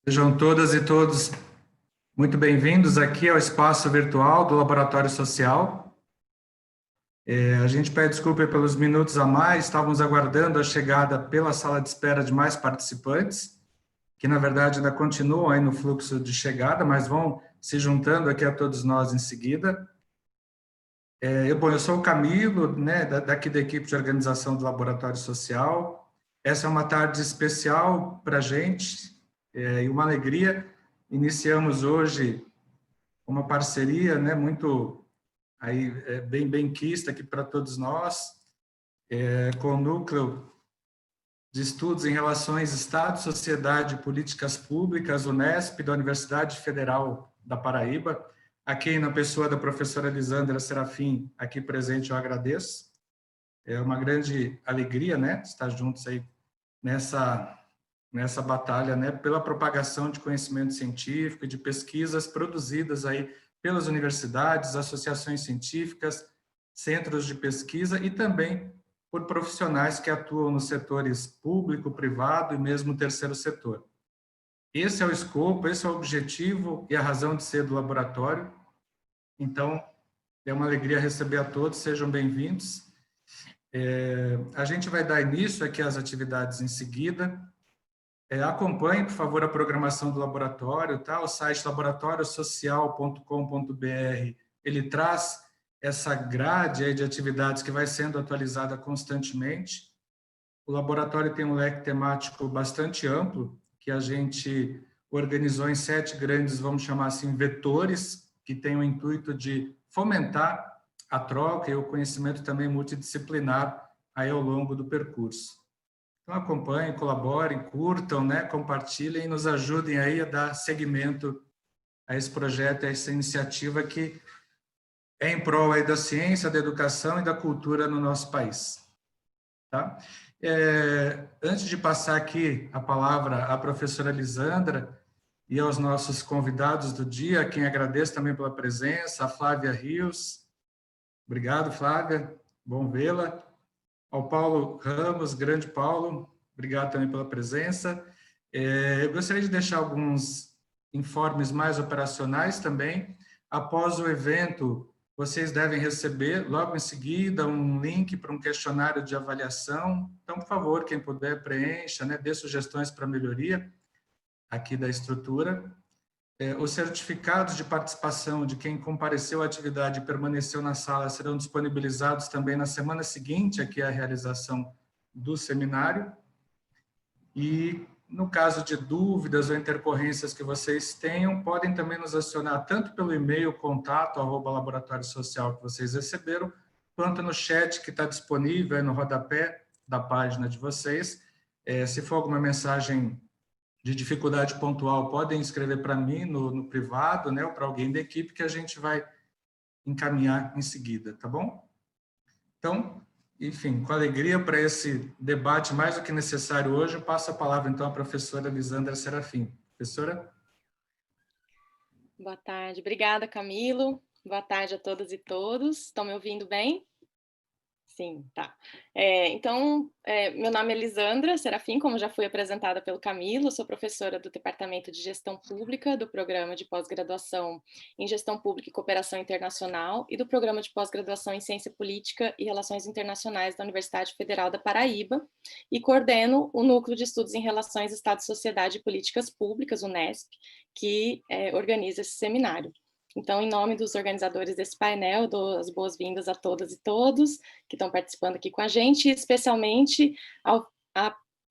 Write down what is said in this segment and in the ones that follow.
Sejam todas e todos muito bem-vindos aqui ao espaço virtual do Laboratório Social. A gente pede desculpa pelos minutos a mais, estávamos aguardando a chegada pela sala de espera de mais participantes, que na verdade ainda continuam aí no fluxo de chegada, mas vão se juntando aqui a todos nós em seguida. Eu sou o Camilo, né, daqui da equipe de organização do Laboratório Social. Essa é uma tarde especial para a gente, e uma alegria. Iniciamos hoje uma parceria, né, muito aí bem quista aqui para todos nós, com o núcleo de estudos em relações Estado, Sociedade e Políticas Públicas, Unesp, da Universidade Federal da Paraíba. Aqui na pessoa da professora Lisandra Serafim, aqui presente, eu agradeço. É uma grande alegria, né, estar juntos aí nessa batalha, né, pela propagação de conhecimento científico e de pesquisas produzidas aí pelas universidades, associações científicas, centros de pesquisa e também por profissionais que atuam nos setores público, privado e mesmo terceiro setor. Esse é o escopo, esse é o objetivo e a razão de ser do laboratório. Então, é uma alegria receber a todos, sejam bem-vindos. A gente vai dar início aqui às atividades em seguida. Acompanhe, por favor, a programação do laboratório, tá? O site laboratoriosocial.com.br, ele traz essa grade aí de atividades que vai sendo atualizada constantemente. O laboratório tem um leque temático bastante amplo, que a gente organizou em 7 grandes, vamos chamar assim, vetores, que tem o intuito de fomentar a troca e o conhecimento também multidisciplinar aí ao longo do percurso. Então, acompanhem, colaborem, curtam, né, compartilhem e nos ajudem aí a dar seguimento a esse projeto, a essa iniciativa que é em prol aí da ciência, da educação e da cultura no nosso país. Tá? Antes de passar aqui a palavra à professora Lisandra e aos nossos convidados do dia, a quem agradeço também pela presença, a Flávia Rios. Obrigado, Flávia, bom vê-la. Ao Paulo Ramos, grande Paulo, obrigado também pela presença. Eu gostaria de deixar alguns informes mais operacionais também. Após o evento, vocês devem receber, logo em seguida, um link para um questionário de avaliação. Então, por favor, quem puder, preencha, né, dê sugestões para melhoria aqui da estrutura. Os certificados de participação de quem compareceu à atividade e permaneceu na sala serão disponibilizados também na semana seguinte aqui à realização do seminário. E, no caso de dúvidas ou intercorrências que vocês tenham, podem também nos acionar tanto pelo e-mail contato@laboratoriosocial que vocês receberam, quanto no chat que está disponível aí no rodapé da página de vocês. Se for alguma mensagem de dificuldade pontual, podem escrever para mim no privado, né, ou para alguém da equipe que a gente vai encaminhar em seguida, tá bom? Então, enfim, com alegria para esse debate mais do que necessário hoje, eu passo a palavra então à professora Lisandra Serafim. Professora? Boa tarde, obrigada, Camilo. Boa tarde a todas e todos. Estão me ouvindo bem? Sim, tá. Meu nome é Lisandra Serafim, como já fui apresentada pelo Camilo, sou professora do Departamento de Gestão Pública, do Programa de Pós-Graduação em Gestão Pública e Cooperação Internacional e do Programa de Pós-Graduação em Ciência Política e Relações Internacionais da Universidade Federal da Paraíba e coordeno o Núcleo de Estudos em Relações Estado, Sociedade e Políticas Públicas, UNESP, que organiza esse seminário. Então, em nome dos organizadores desse painel, dou as boas-vindas a todas e todos que estão participando aqui com a gente, especialmente a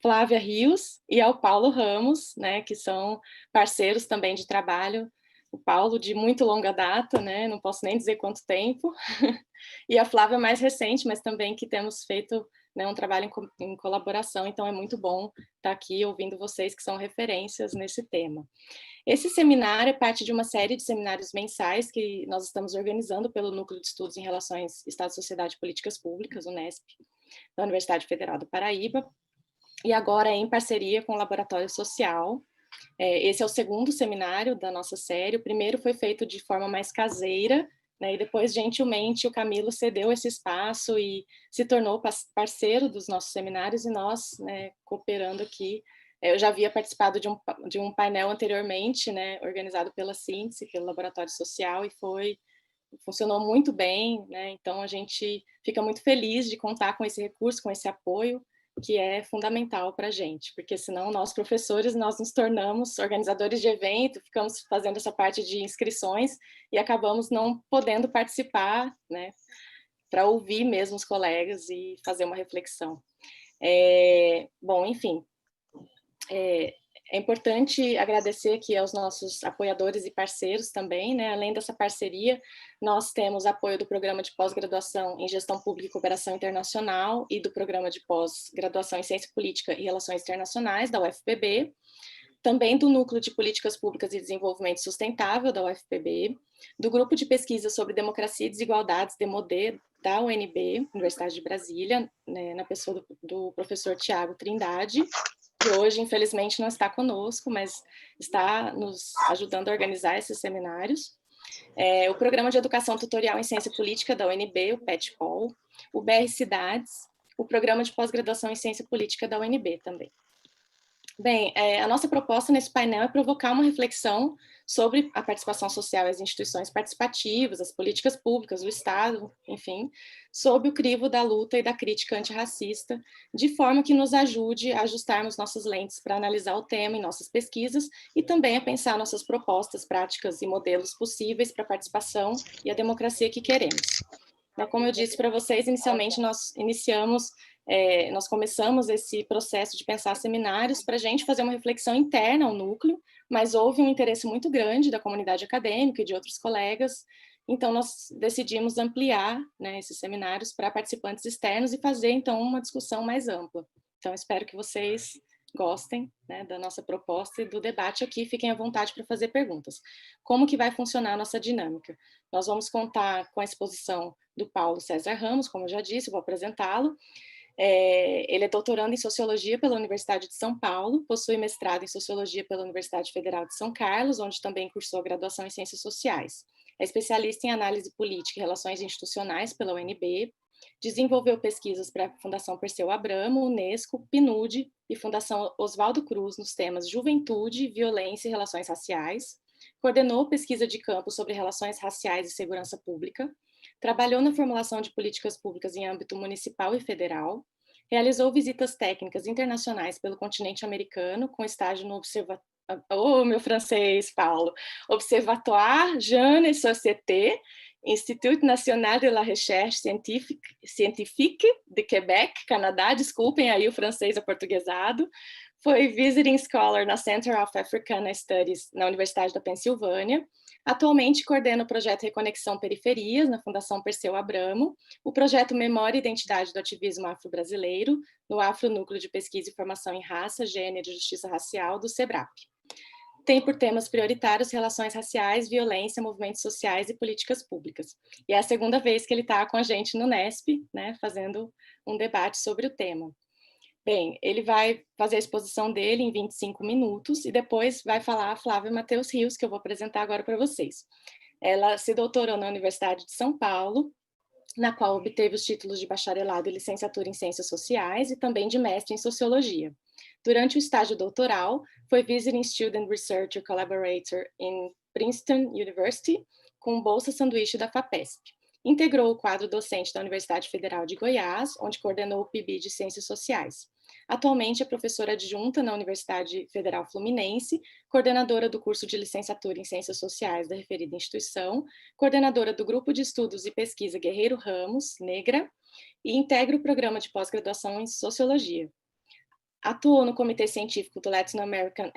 Flávia Rios e ao Paulo Ramos, né, que são parceiros também de trabalho. O Paulo de muito longa data, né, não posso nem dizer quanto tempo, e a Flávia mais recente, mas também que temos feito, né, um trabalho em colaboração, então é muito bom estar aqui ouvindo vocês que são referências nesse tema. Esse seminário é parte de uma série de seminários mensais que nós estamos organizando pelo Núcleo de Estudos em Relações Estado, Sociedade e Políticas Públicas, UNESP, da Universidade Federal da Paraíba, e agora em parceria com o Laboratório Social. Esse é o segundo seminário da nossa série, o primeiro foi feito de forma mais caseira, né, e depois, gentilmente, o Camilo cedeu esse espaço e se tornou parceiro dos nossos seminários, e nós, né, cooperando aqui, Eu já havia participado de um painel anteriormente, né, organizado pela Síntese, pelo Laboratório Social, e funcionou muito bem, né? Então a gente fica muito feliz de contar com esse recurso, com esse apoio, que é fundamental para a gente, porque senão nós professores, nós nos tornamos organizadores de evento, ficamos fazendo essa parte de inscrições e acabamos não podendo participar, né, para ouvir mesmo os colegas e fazer uma reflexão. Bom, enfim, é importante agradecer aqui aos nossos apoiadores e parceiros também, né? Além dessa parceria, nós temos apoio do Programa de Pós-Graduação em Gestão Pública e Cooperação Internacional e do Programa de Pós-Graduação em Ciência Política e Relações Internacionais, da UFPB, também do Núcleo de Políticas Públicas e Desenvolvimento Sustentável, da UFPB, do Grupo de Pesquisa sobre Democracia e Desigualdades, DEMODE, da UNB, Universidade de Brasília, né, na pessoa do professor Tiago Trindade, que hoje, infelizmente, não está conosco, mas está nos ajudando a organizar esses seminários. O Programa de Educação Tutorial em Ciência Política da UNB, o PET-POL, o BR Cidades, o Programa de Pós-Graduação em Ciência Política da UNB também. Bem, a nossa proposta nesse painel é provocar uma reflexão sobre a participação social e as instituições participativas, as políticas públicas, o Estado, enfim, sob o crivo da luta e da crítica antirracista, de forma que nos ajude a ajustarmos nossas lentes para analisar o tema em nossas pesquisas e também a pensar nossas propostas, práticas e modelos possíveis para a participação e a democracia que queremos. Como eu disse para vocês, inicialmente nós começamos esse processo de pensar seminários para a gente fazer uma reflexão interna ao núcleo, mas houve um interesse muito grande da comunidade acadêmica e de outros colegas, então nós decidimos ampliar, né, esses seminários para participantes externos e fazer, então, uma discussão mais ampla. Então, espero que vocês gostem, né, da nossa proposta e do debate aqui, fiquem à vontade para fazer perguntas. Como que vai funcionar a nossa dinâmica? Nós vamos contar com a exposição do Paulo César Ramos, como eu já disse, vou apresentá-lo. Ele é doutorando em Sociologia pela Universidade de São Paulo, possui mestrado em Sociologia pela Universidade Federal de São Carlos, onde também cursou graduação em Ciências Sociais. É especialista em Análise Política e Relações Institucionais pela UNB, desenvolveu pesquisas para a Fundação Perseu Abramo, Unesco, PNUD e Fundação Oswaldo Cruz nos temas Juventude, Violência e Relações Raciais, coordenou pesquisa de campo sobre relações raciais e segurança pública, trabalhou na formulação de políticas públicas em âmbito municipal e federal, realizou visitas técnicas internacionais pelo continente americano, com estágio no meu francês, Paulo! Observatoire Jeunes et Société, Institut National de la Recherche Scientifique de Quebec, Canadá, desculpem aí o francês aportuguesado, foi Visiting Scholar na Center of Africana Studies na Universidade da Pensilvânia. Atualmente coordena o projeto Reconexão Periferias, na Fundação Perseu Abramo, o projeto Memória e Identidade do Ativismo Afro-Brasileiro, no Afro Núcleo de Pesquisa e Formação em Raça, Gênero e Justiça Racial, do SEBRAP. Tem por temas prioritários relações raciais, violência, movimentos sociais e políticas públicas. E é a segunda vez que ele está com a gente no NESP, né, fazendo um debate sobre o tema. Bem, ele vai fazer a exposição dele em 25 minutos e depois vai falar a Flávia Matheus Rios, que eu vou apresentar agora para vocês. Ela se doutorou na Universidade de São Paulo, na qual obteve os títulos de bacharelado e licenciatura em Ciências Sociais e também de mestre em Sociologia. Durante o estágio doutoral, foi Visiting Student Researcher Collaborator em Princeton University, com bolsa sanduíche da FAPESP. Integrou o quadro docente da Universidade Federal de Goiás, onde coordenou o PIB de Ciências Sociais. Atualmente é professora adjunta na Universidade Federal Fluminense, coordenadora do curso de licenciatura em Ciências Sociais da referida instituição, coordenadora do Grupo de Estudos e Pesquisa Guerreiro Ramos, Negra, e integra o programa de pós-graduação em Sociologia. Atuou no Comitê Científico do Latin American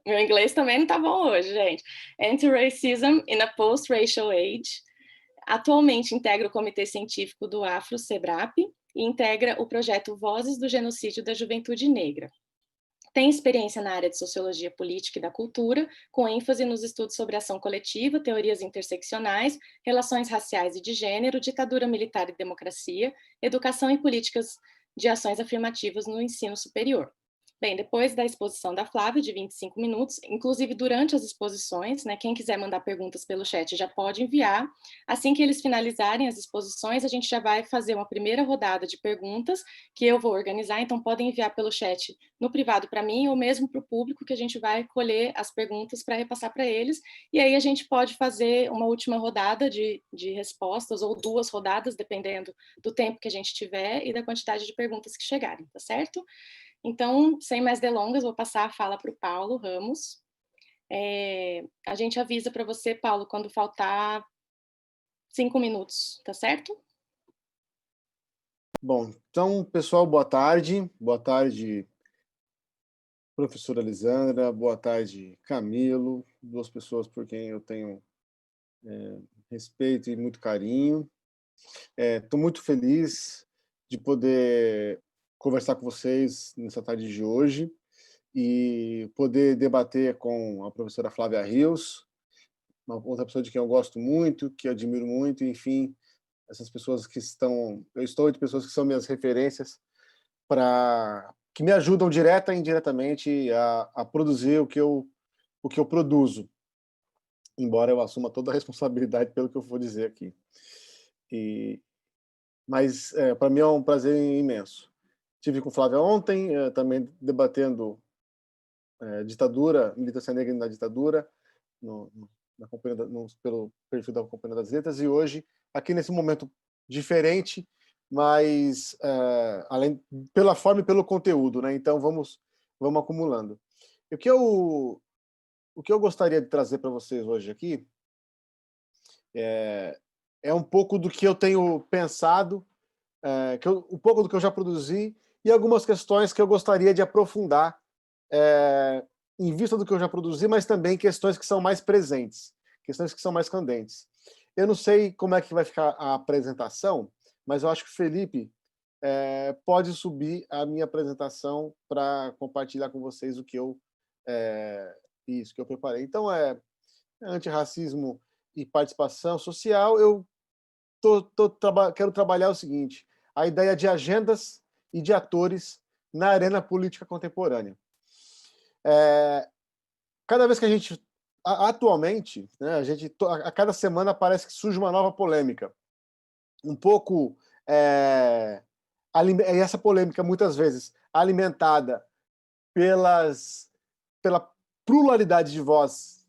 meu inglês também não está bom hoje, gente. Anti-Racism in a Post-Racial Age. Atualmente integra o Comitê Científico do Afro-SEBRAP e integra o projeto Vozes do Genocídio da Juventude Negra. Tem experiência na área de Sociologia Política e da Cultura, com ênfase nos estudos sobre ação coletiva, teorias interseccionais, relações raciais e de gênero, ditadura militar e democracia, educação e políticas de ações afirmativas no ensino superior. Bem, depois da exposição da Flávia, de 25 minutos, inclusive durante as exposições, né, quem quiser mandar perguntas pelo chat já pode enviar. Assim que eles finalizarem as exposições, a gente já vai fazer uma primeira rodada de perguntas, que eu vou organizar, então podem enviar pelo chat no privado para mim, ou mesmo para o público, que a gente vai colher as perguntas para repassar para eles, e aí a gente pode fazer uma última rodada de respostas, ou 2 rodadas, dependendo do tempo que a gente tiver e da quantidade de perguntas que chegarem, tá certo? Então, sem mais delongas, vou passar a fala para o Paulo Ramos. A gente avisa para você, Paulo, quando faltar 5 minutos, tá certo? Bom, então, pessoal, boa tarde. Boa tarde, professora Lisandra. Boa tarde, Camilo. 2 pessoas por quem eu tenho respeito e muito carinho. Estou muito feliz de poder conversar com vocês nessa tarde de hoje e poder debater com a professora Flávia Rios, uma outra pessoa de quem eu gosto muito, que admiro muito, enfim, essas pessoas que estão... Eu estou entre pessoas que são minhas referências, que me ajudam direta e indiretamente a produzir o que eu produzo, embora eu assuma toda a responsabilidade pelo que eu vou dizer aqui. Mas para mim é um prazer imenso. Tive com Flávia ontem, também debatendo ditadura, militância negra na ditadura, pelo perfil da Companhia das Letras, e hoje, aqui nesse momento diferente, mas além pela forma e pelo conteúdo, né? Então vamos acumulando. O que eu gostaria de trazer para vocês hoje aqui é um pouco do que eu tenho pensado, um pouco do que eu já produzi e algumas questões que eu gostaria de aprofundar em vista do que eu já produzi, mas também questões que são mais presentes, questões que são mais candentes. Eu não sei como é que vai ficar a apresentação, mas eu acho que o Felipe pode subir a minha apresentação para compartilhar com vocês o que eu preparei. Então, antirracismo e participação social. Eu quero trabalhar o seguinte: a ideia de agendas e de atores na arena política contemporânea. Cada vez que a gente... Atualmente, né, a cada semana parece que surge uma nova polêmica. Um pouco... e essa polêmica, muitas vezes, alimentada pela pluralidade de voz,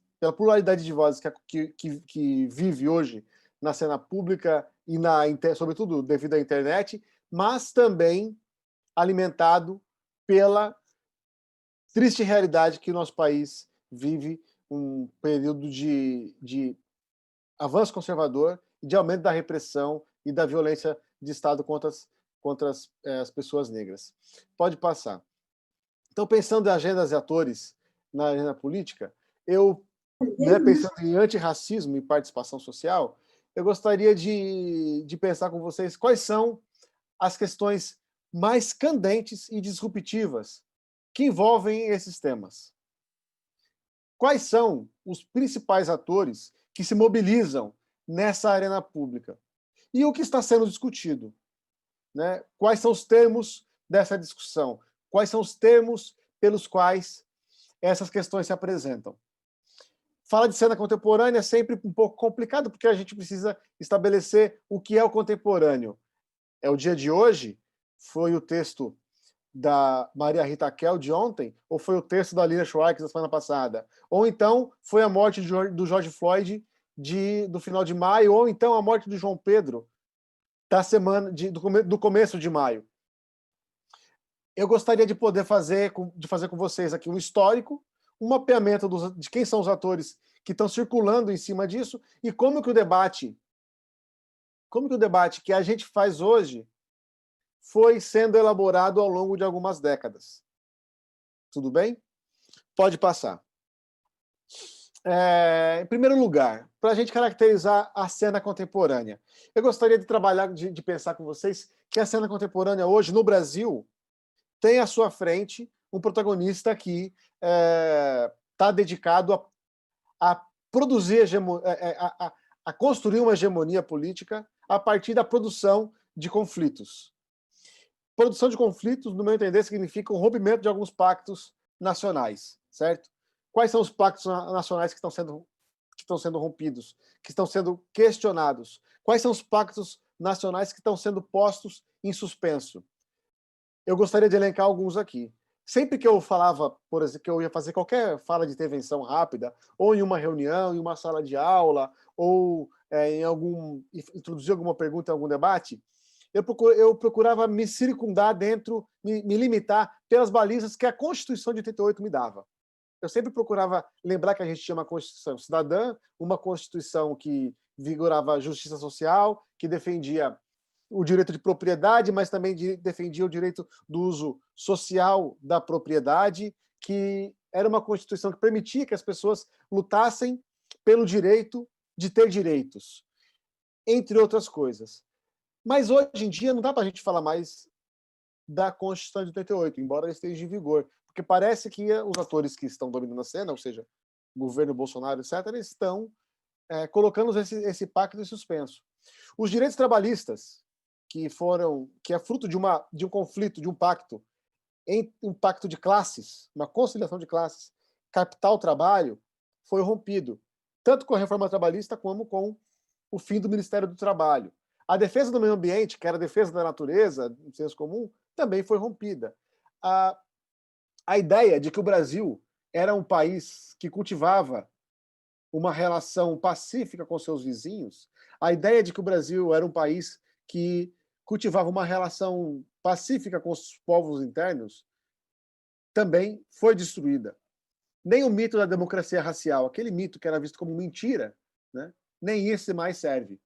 que vive hoje na cena pública e sobretudo devido à internet, mas também alimentado pela triste realidade que o nosso país vive, um período de avanço conservador e de aumento da repressão e da violência de Estado contra as pessoas negras. Pode passar. Então, pensando em agendas e atores na agenda política, pensando em antirracismo e participação social, eu gostaria de pensar com vocês quais são as questões mais candentes e disruptivas que envolvem esses temas. Quais são os principais atores que se mobilizam nessa arena pública? E o que está sendo discutido? Né? Quais são os termos dessa discussão? Quais são os termos pelos quais essas questões se apresentam? Falar de cena contemporânea é sempre um pouco complicado, porque a gente precisa estabelecer o que é o contemporâneo. É o dia de hoje? Foi o texto da Maria Rita Kell de ontem? Ou foi o texto da Lina Schwartz da semana passada? Ou então foi a morte do George Floyd do final de maio? Ou então a morte do João Pedro do começo de maio? Eu gostaria de poder fazer com vocês aqui um histórico, um mapeamento de quem são os atores que estão circulando em cima disso e como que o debate que a gente faz hoje foi sendo elaborado ao longo de algumas décadas. Tudo bem? Pode passar. Em primeiro lugar, para a gente caracterizar a cena contemporânea, eu gostaria de pensar com vocês que a cena contemporânea hoje, no Brasil, tem à sua frente um protagonista que está dedicado a produzir, a construir uma hegemonia política a partir da produção de conflitos. produção de conflitos, no meu entender, significa um rompimento de alguns pactos nacionais, certo? Quais são os pactos nacionais que estão sendo rompidos, que estão sendo questionados? Quais são os pactos nacionais que estão sendo postos em suspenso? Eu gostaria de elencar alguns aqui. Sempre que eu falava, por exemplo, que eu ia fazer qualquer fala de intervenção rápida, ou em uma reunião, em uma sala de aula, ou introduzir alguma pergunta em algum debate, eu procurava me circundar dentro, me limitar pelas balizas que a Constituição de 88 me dava. Eu sempre procurava lembrar que a gente tinha uma Constituição cidadã, uma Constituição que vigorava a justiça social, que defendia o direito de propriedade, mas também defendia o direito do uso social da propriedade, que era uma Constituição que permitia que as pessoas lutassem pelo direito de ter direitos, entre outras coisas. Mas hoje em dia não dá para a gente falar mais da Constituição de 88, embora ela esteja em vigor, porque parece que os atores que estão dominando a cena, ou seja, o governo Bolsonaro, etc., eles estão colocando esse pacto em suspenso. Os direitos trabalhistas, que é fruto de um conflito, de um pacto de classes, uma conciliação de classes, capital-trabalho, foi rompido, tanto com a reforma trabalhista como com o fim do Ministério do Trabalho. A defesa do meio ambiente, que era a defesa da natureza, no senso comum, também foi rompida. A ideia de que o Brasil era um país que cultivava uma relação pacífica com seus vizinhos, a ideia de que o Brasil era um país que cultivava uma relação pacífica com os povos internos, também foi destruída. Nem o mito da democracia racial, aquele mito que era visto como mentira, né, nem esse mais serve.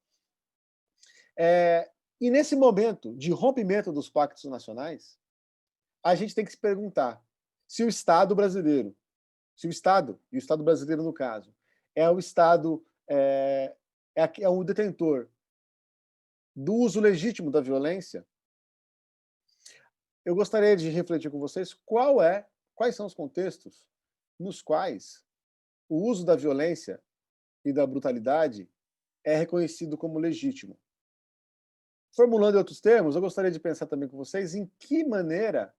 E nesse momento de rompimento dos pactos nacionais, a gente tem que se perguntar se o Estado brasileiro, e o Estado brasileiro no caso, é o Estado, é o detentor do uso legítimo da violência. Eu gostaria de refletir com vocês quais são os contextos nos quais o uso da violência e da brutalidade é reconhecido como legítimo. Formulando em outros termos, eu gostaria de pensar também com vocês em que maneira,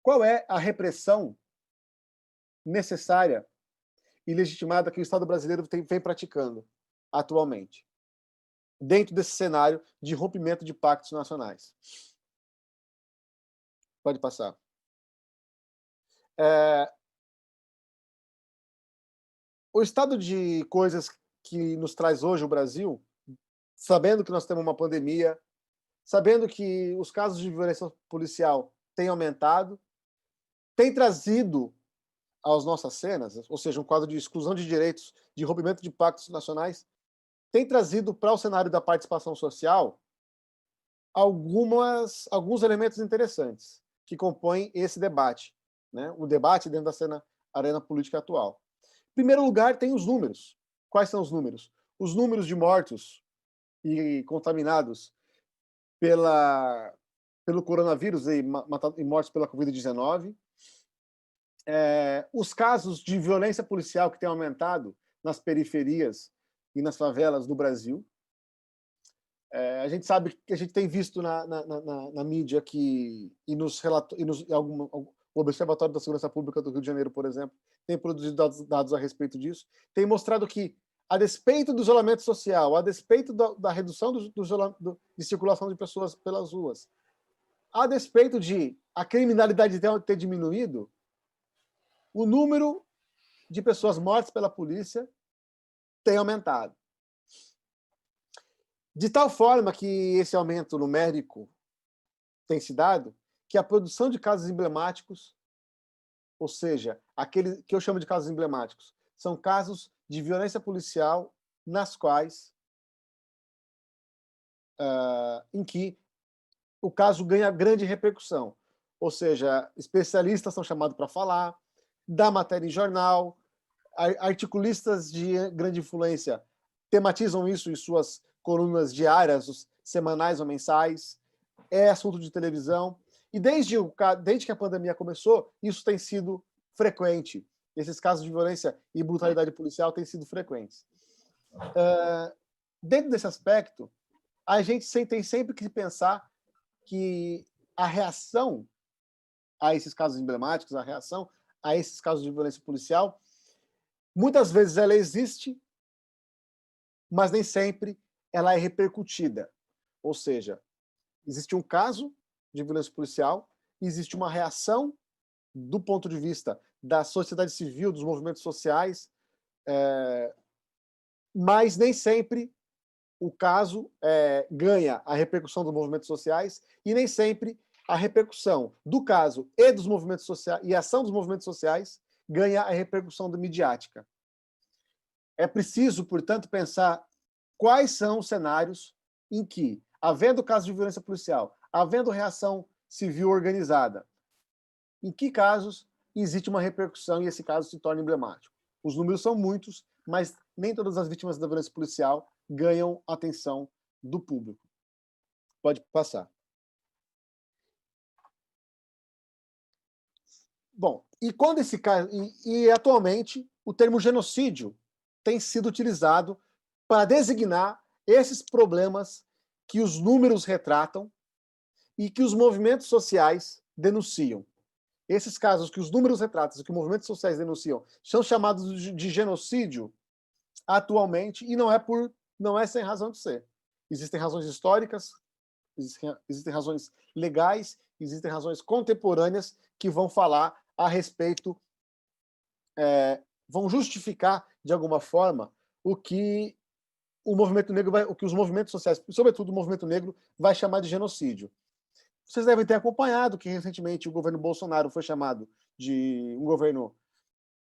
qual é a repressão necessária e legitimada que o Estado brasileiro vem praticando atualmente, dentro desse cenário de rompimento de pactos nacionais. Pode passar. O estado de coisas que nos traz hoje o Brasil, sabendo que nós temos uma pandemia, sabendo que os casos de violência policial têm aumentado, tem trazido às nossas cenas, ou seja, um quadro de exclusão de direitos, de rompimento de pactos nacionais, tem trazido para o cenário da participação social alguns elementos interessantes que compõem esse debate, né? O debate dentro da arena política atual. Em primeiro lugar, tem os números. Quais são os números? Os números de mortos e contaminados pelo coronavírus e mortos pela Covid-19. Os casos de violência policial que têm aumentado nas periferias e nas favelas do Brasil. A gente sabe que a gente tem visto na mídia o Observatório da Segurança Pública do Rio de Janeiro, por exemplo, tem produzido dados a respeito disso, tem mostrado que, a despeito do isolamento social, a despeito da redução de circulação de pessoas pelas ruas, a despeito de a criminalidade ter diminuído, o número de pessoas mortas pela polícia tem aumentado. De tal forma que esse aumento numérico tem se dado, que a produção de casos emblemáticos, ou seja, aquele que eu chamo de casos emblemáticos, são casos de violência policial nas quais, em que o caso ganha grande repercussão. Ou seja, especialistas são chamados para falar, dá matéria em jornal, articulistas de grande influência tematizam isso em suas colunas diárias, semanais ou mensais, é assunto de televisão, e desde que a pandemia começou, isso tem sido frequente. Esses casos de violência e brutalidade policial têm sido frequentes. Dentro desse aspecto, a gente tem sempre que pensar que a reação a esses casos emblemáticos, a reação a esses casos de violência policial, muitas vezes ela existe, mas nem sempre ela é repercutida. Ou seja, existe um caso de violência policial, existe uma reação do ponto de vista da sociedade civil, dos movimentos sociais, mas nem sempre o caso ganha a repercussão dos movimentos sociais e nem sempre a repercussão do caso e dos movimentos sociais e a ação dos movimentos sociais ganha a repercussão midiática. É preciso, portanto, pensar quais são os cenários em que, havendo casos de violência policial, havendo reação civil organizada, em que casos existe uma repercussão e esse caso se torna emblemático. Os números são muitos, mas nem todas as vítimas da violência policial ganham atenção do público. Pode passar. Bom, e quando esse caso, e atualmente o termo genocídio tem sido utilizado para designar esses problemas que os números retratam e que os movimentos sociais denunciam. Esses casos que os números retratam e que os movimentos sociais denunciam são chamados de genocídio atualmente, e não é sem razão de ser. Existem razões históricas, existem razões legais, existem razões contemporâneas que vão falar a respeito, vão justificar, de alguma forma, o que o movimento negro o que os movimentos sociais, sobretudo o movimento negro, vai chamar de genocídio. Vocês devem ter acompanhado que, recentemente, o governo Bolsonaro foi chamado de um governo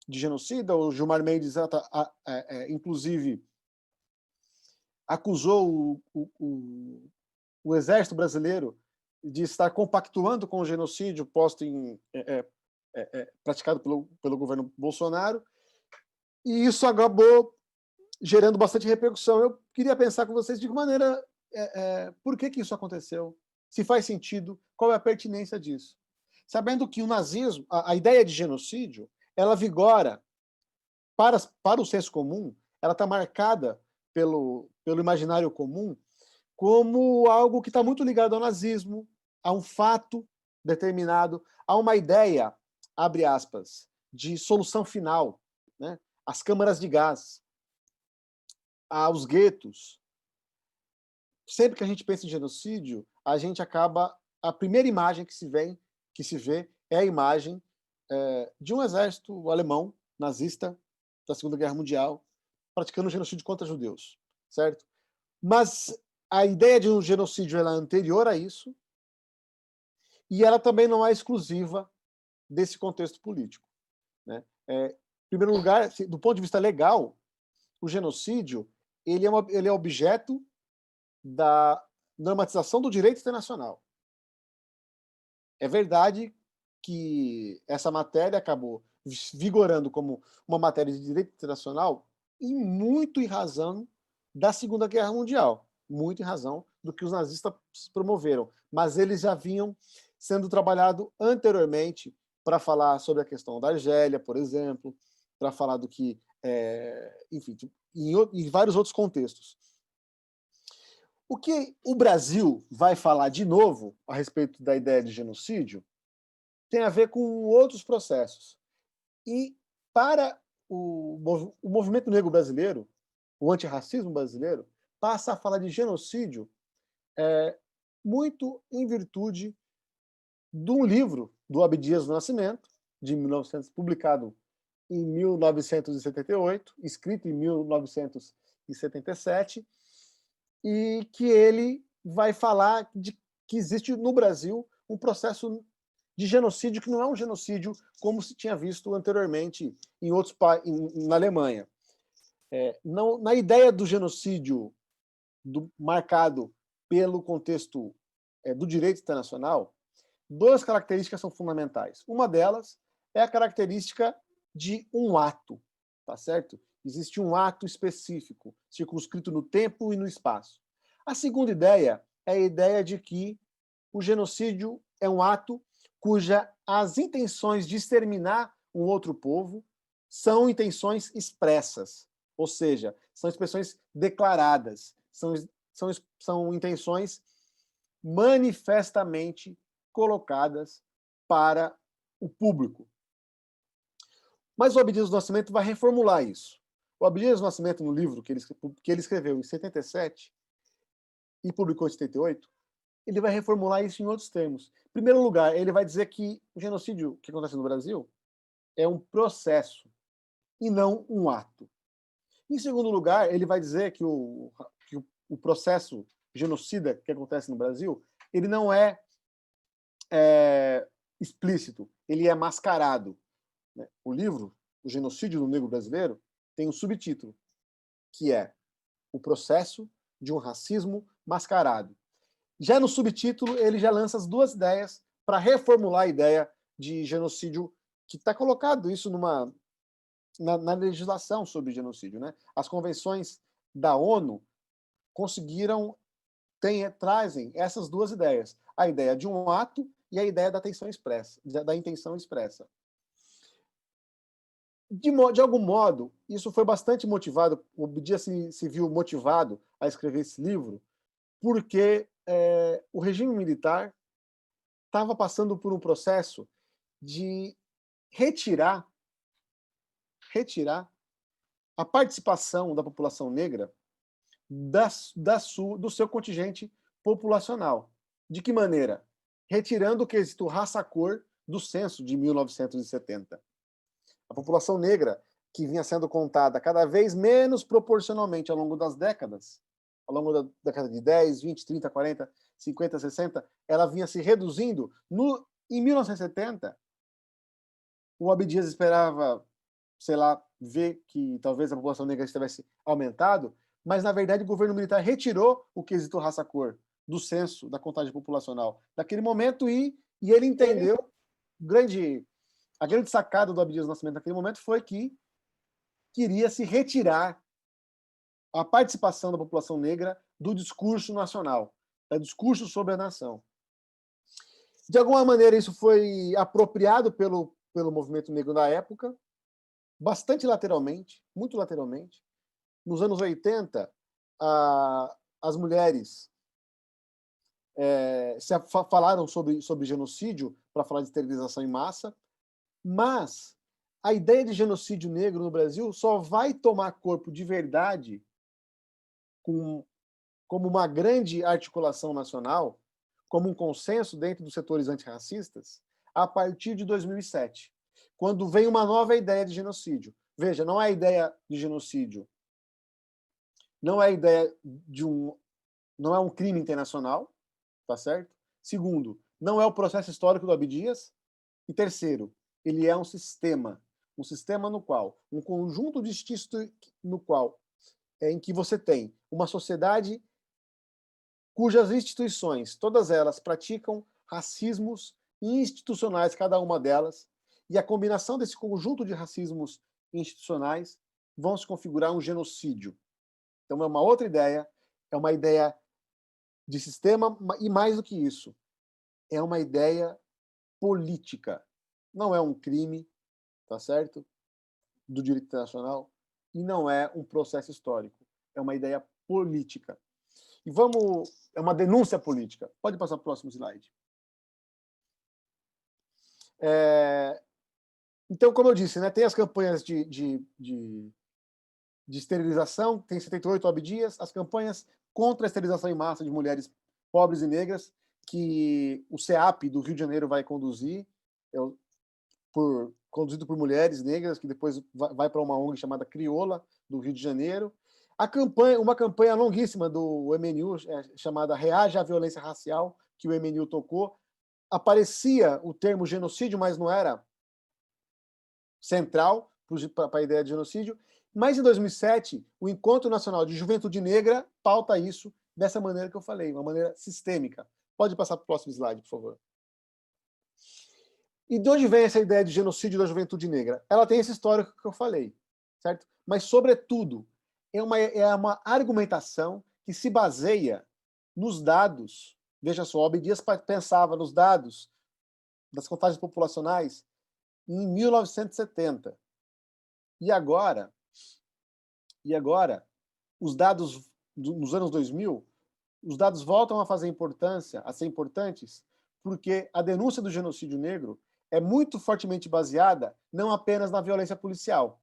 de genocida. O Gilmar Mendes, inclusive, acusou o exército brasileiro de estar compactuando com o genocídio praticado pelo governo Bolsonaro, e isso acabou gerando bastante repercussão. Eu queria pensar com vocês de que maneira, por que isso aconteceu, se faz sentido, qual é a pertinência disso. Sabendo que o nazismo, a ideia de genocídio, ela vigora para o senso comum, ela está marcada pelo imaginário comum como algo que está muito ligado ao nazismo, a um fato determinado, a uma ideia, abre aspas, de solução final, né? As câmaras de gás, aos guetos. Sempre que a gente pensa em genocídio, a gente acaba... A primeira imagem que se vê é a imagem de um exército alemão, nazista, da Segunda Guerra Mundial, praticando genocídio contra judeus, certo? Mas a ideia de um genocídio ela é anterior a isso, e ela também não é exclusiva desse contexto político, né? Em primeiro lugar, do ponto de vista legal, o genocídio ele é objeto da normatização do direito internacional. É verdade que essa matéria acabou vigorando como uma matéria de direito internacional muito em razão da Segunda Guerra Mundial, muito em razão do que os nazistas promoveram, mas eles já vinham sendo trabalhado anteriormente para falar sobre a questão da Argélia, por exemplo, para falar do que, enfim, em vários outros contextos. O que o Brasil vai falar de novo a respeito da ideia de genocídio tem a ver com outros processos. E para o movimento negro brasileiro, o antirracismo brasileiro, passa a falar de genocídio muito em virtude de um livro do Abdias do Nascimento, publicado em 1978, escrito em 1977, e que ele vai falar de que existe no Brasil um processo de genocídio que não é um genocídio como se tinha visto anteriormente em outros na Alemanha. Na ideia do genocídio marcado pelo contexto do direito internacional, duas características são fundamentais. Uma delas é a característica de um ato, tá certo? Existe um ato específico, circunscrito no tempo e no espaço. A segunda ideia é a ideia de que o genocídio é um ato as intenções de exterminar um outro povo são intenções expressas, ou seja, são expressões declaradas, são intenções manifestamente colocadas para o público. Mas o Abdias do Nascimento vai reformular isso. O Abdias do Nascimento, no livro que ele escreveu em 77 e publicou em 78, ele vai reformular isso em outros termos. Em primeiro lugar, ele vai dizer que o genocídio que acontece no Brasil é um processo e não um ato. Em segundo lugar, ele vai dizer que o processo genocida que acontece no Brasil, ele não é explícito, ele é mascarado. O livro, O Genocídio do Negro Brasileiro, tem um subtítulo, que é O Processo de um Racismo Mascarado. Já no subtítulo, ele já lança as duas ideias para reformular a ideia de genocídio que está colocado isso na legislação sobre genocídio. Né? As convenções da ONU trazem essas duas ideias, a ideia de um ato e a ideia da intenção expressa. De algum modo, isso foi bastante motivado, o Abdias se viu motivado a escrever esse livro, porque o regime militar estava passando por um processo de retirar a participação da população negra do seu contingente populacional. De que maneira? Retirando o quesito raça-cor do censo de 1970. A população negra, que vinha sendo contada cada vez menos proporcionalmente ao longo das décadas, ao longo da década de 10, 20, 30, 40, 50, 60, ela vinha se reduzindo. Em 1970, o Abdias esperava, sei lá, ver que talvez a população negra tivesse aumentado, mas, na verdade, o governo militar retirou o quesito raça-cor do censo, da contagem populacional naquele momento, e ele entendeu, a grande sacada do Abdias do Nascimento naquele momento foi que queria se retirar a participação da população negra do discurso nacional, do discurso sobre a nação. De alguma maneira, isso foi apropriado pelo movimento negro da época, bastante lateralmente, muito lateralmente. Nos anos 80, as mulheres falaram sobre genocídio para falar de esterilização em massa, mas a ideia de genocídio negro no Brasil só vai tomar corpo de verdade como uma grande articulação nacional, como um consenso dentro dos setores antirracistas, a partir de 2007, quando vem uma nova ideia de genocídio. Veja, não é a ideia de genocídio, não é a ideia não é um crime internacional, tá certo? Segundo, não é o processo histórico do Abdias. E terceiro, ele é um sistema no qual, um conjunto de instituições no qual, em que você tem uma sociedade cujas instituições, todas elas, praticam racismos institucionais, cada uma delas, e a combinação desse conjunto de racismos institucionais vão se configurar um genocídio. Então é uma outra ideia, é uma ideia de sistema, e mais do que isso, é uma ideia política. Não é um crime, tá certo? Do direito internacional, e não é um processo histórico. É uma ideia política. E é uma denúncia política. Pode passar para o próximo slide. Então, como eu disse, né, tem as campanhas de esterilização, tem 78 Abdias, as campanhas contra a esterilização em massa de mulheres pobres e negras, que o CEAP do Rio de Janeiro vai conduzir, conduzido por mulheres negras, que depois vai para uma ONG chamada Crioula, do Rio de Janeiro. Uma campanha longuíssima do MNU, chamada Reaja à Violência Racial, que o MNU tocou. Aparecia o termo genocídio, mas não era central para a ideia de genocídio. Mas, em 2007, o Encontro Nacional de Juventude Negra pauta isso dessa maneira que eu falei, uma maneira sistêmica. Pode passar para o próximo slide, por favor. E de onde vem essa ideia de genocídio da juventude negra? Ela tem esse histórico que eu falei, certo? Mas, sobretudo, é uma argumentação que se baseia nos dados. Veja só, o Abdias pensava nos dados das contagens populacionais em 1970. E agora, os dados nos anos 2000 os dados voltam a ser importantes, porque a denúncia do genocídio negro é muito fortemente baseada não apenas na violência policial,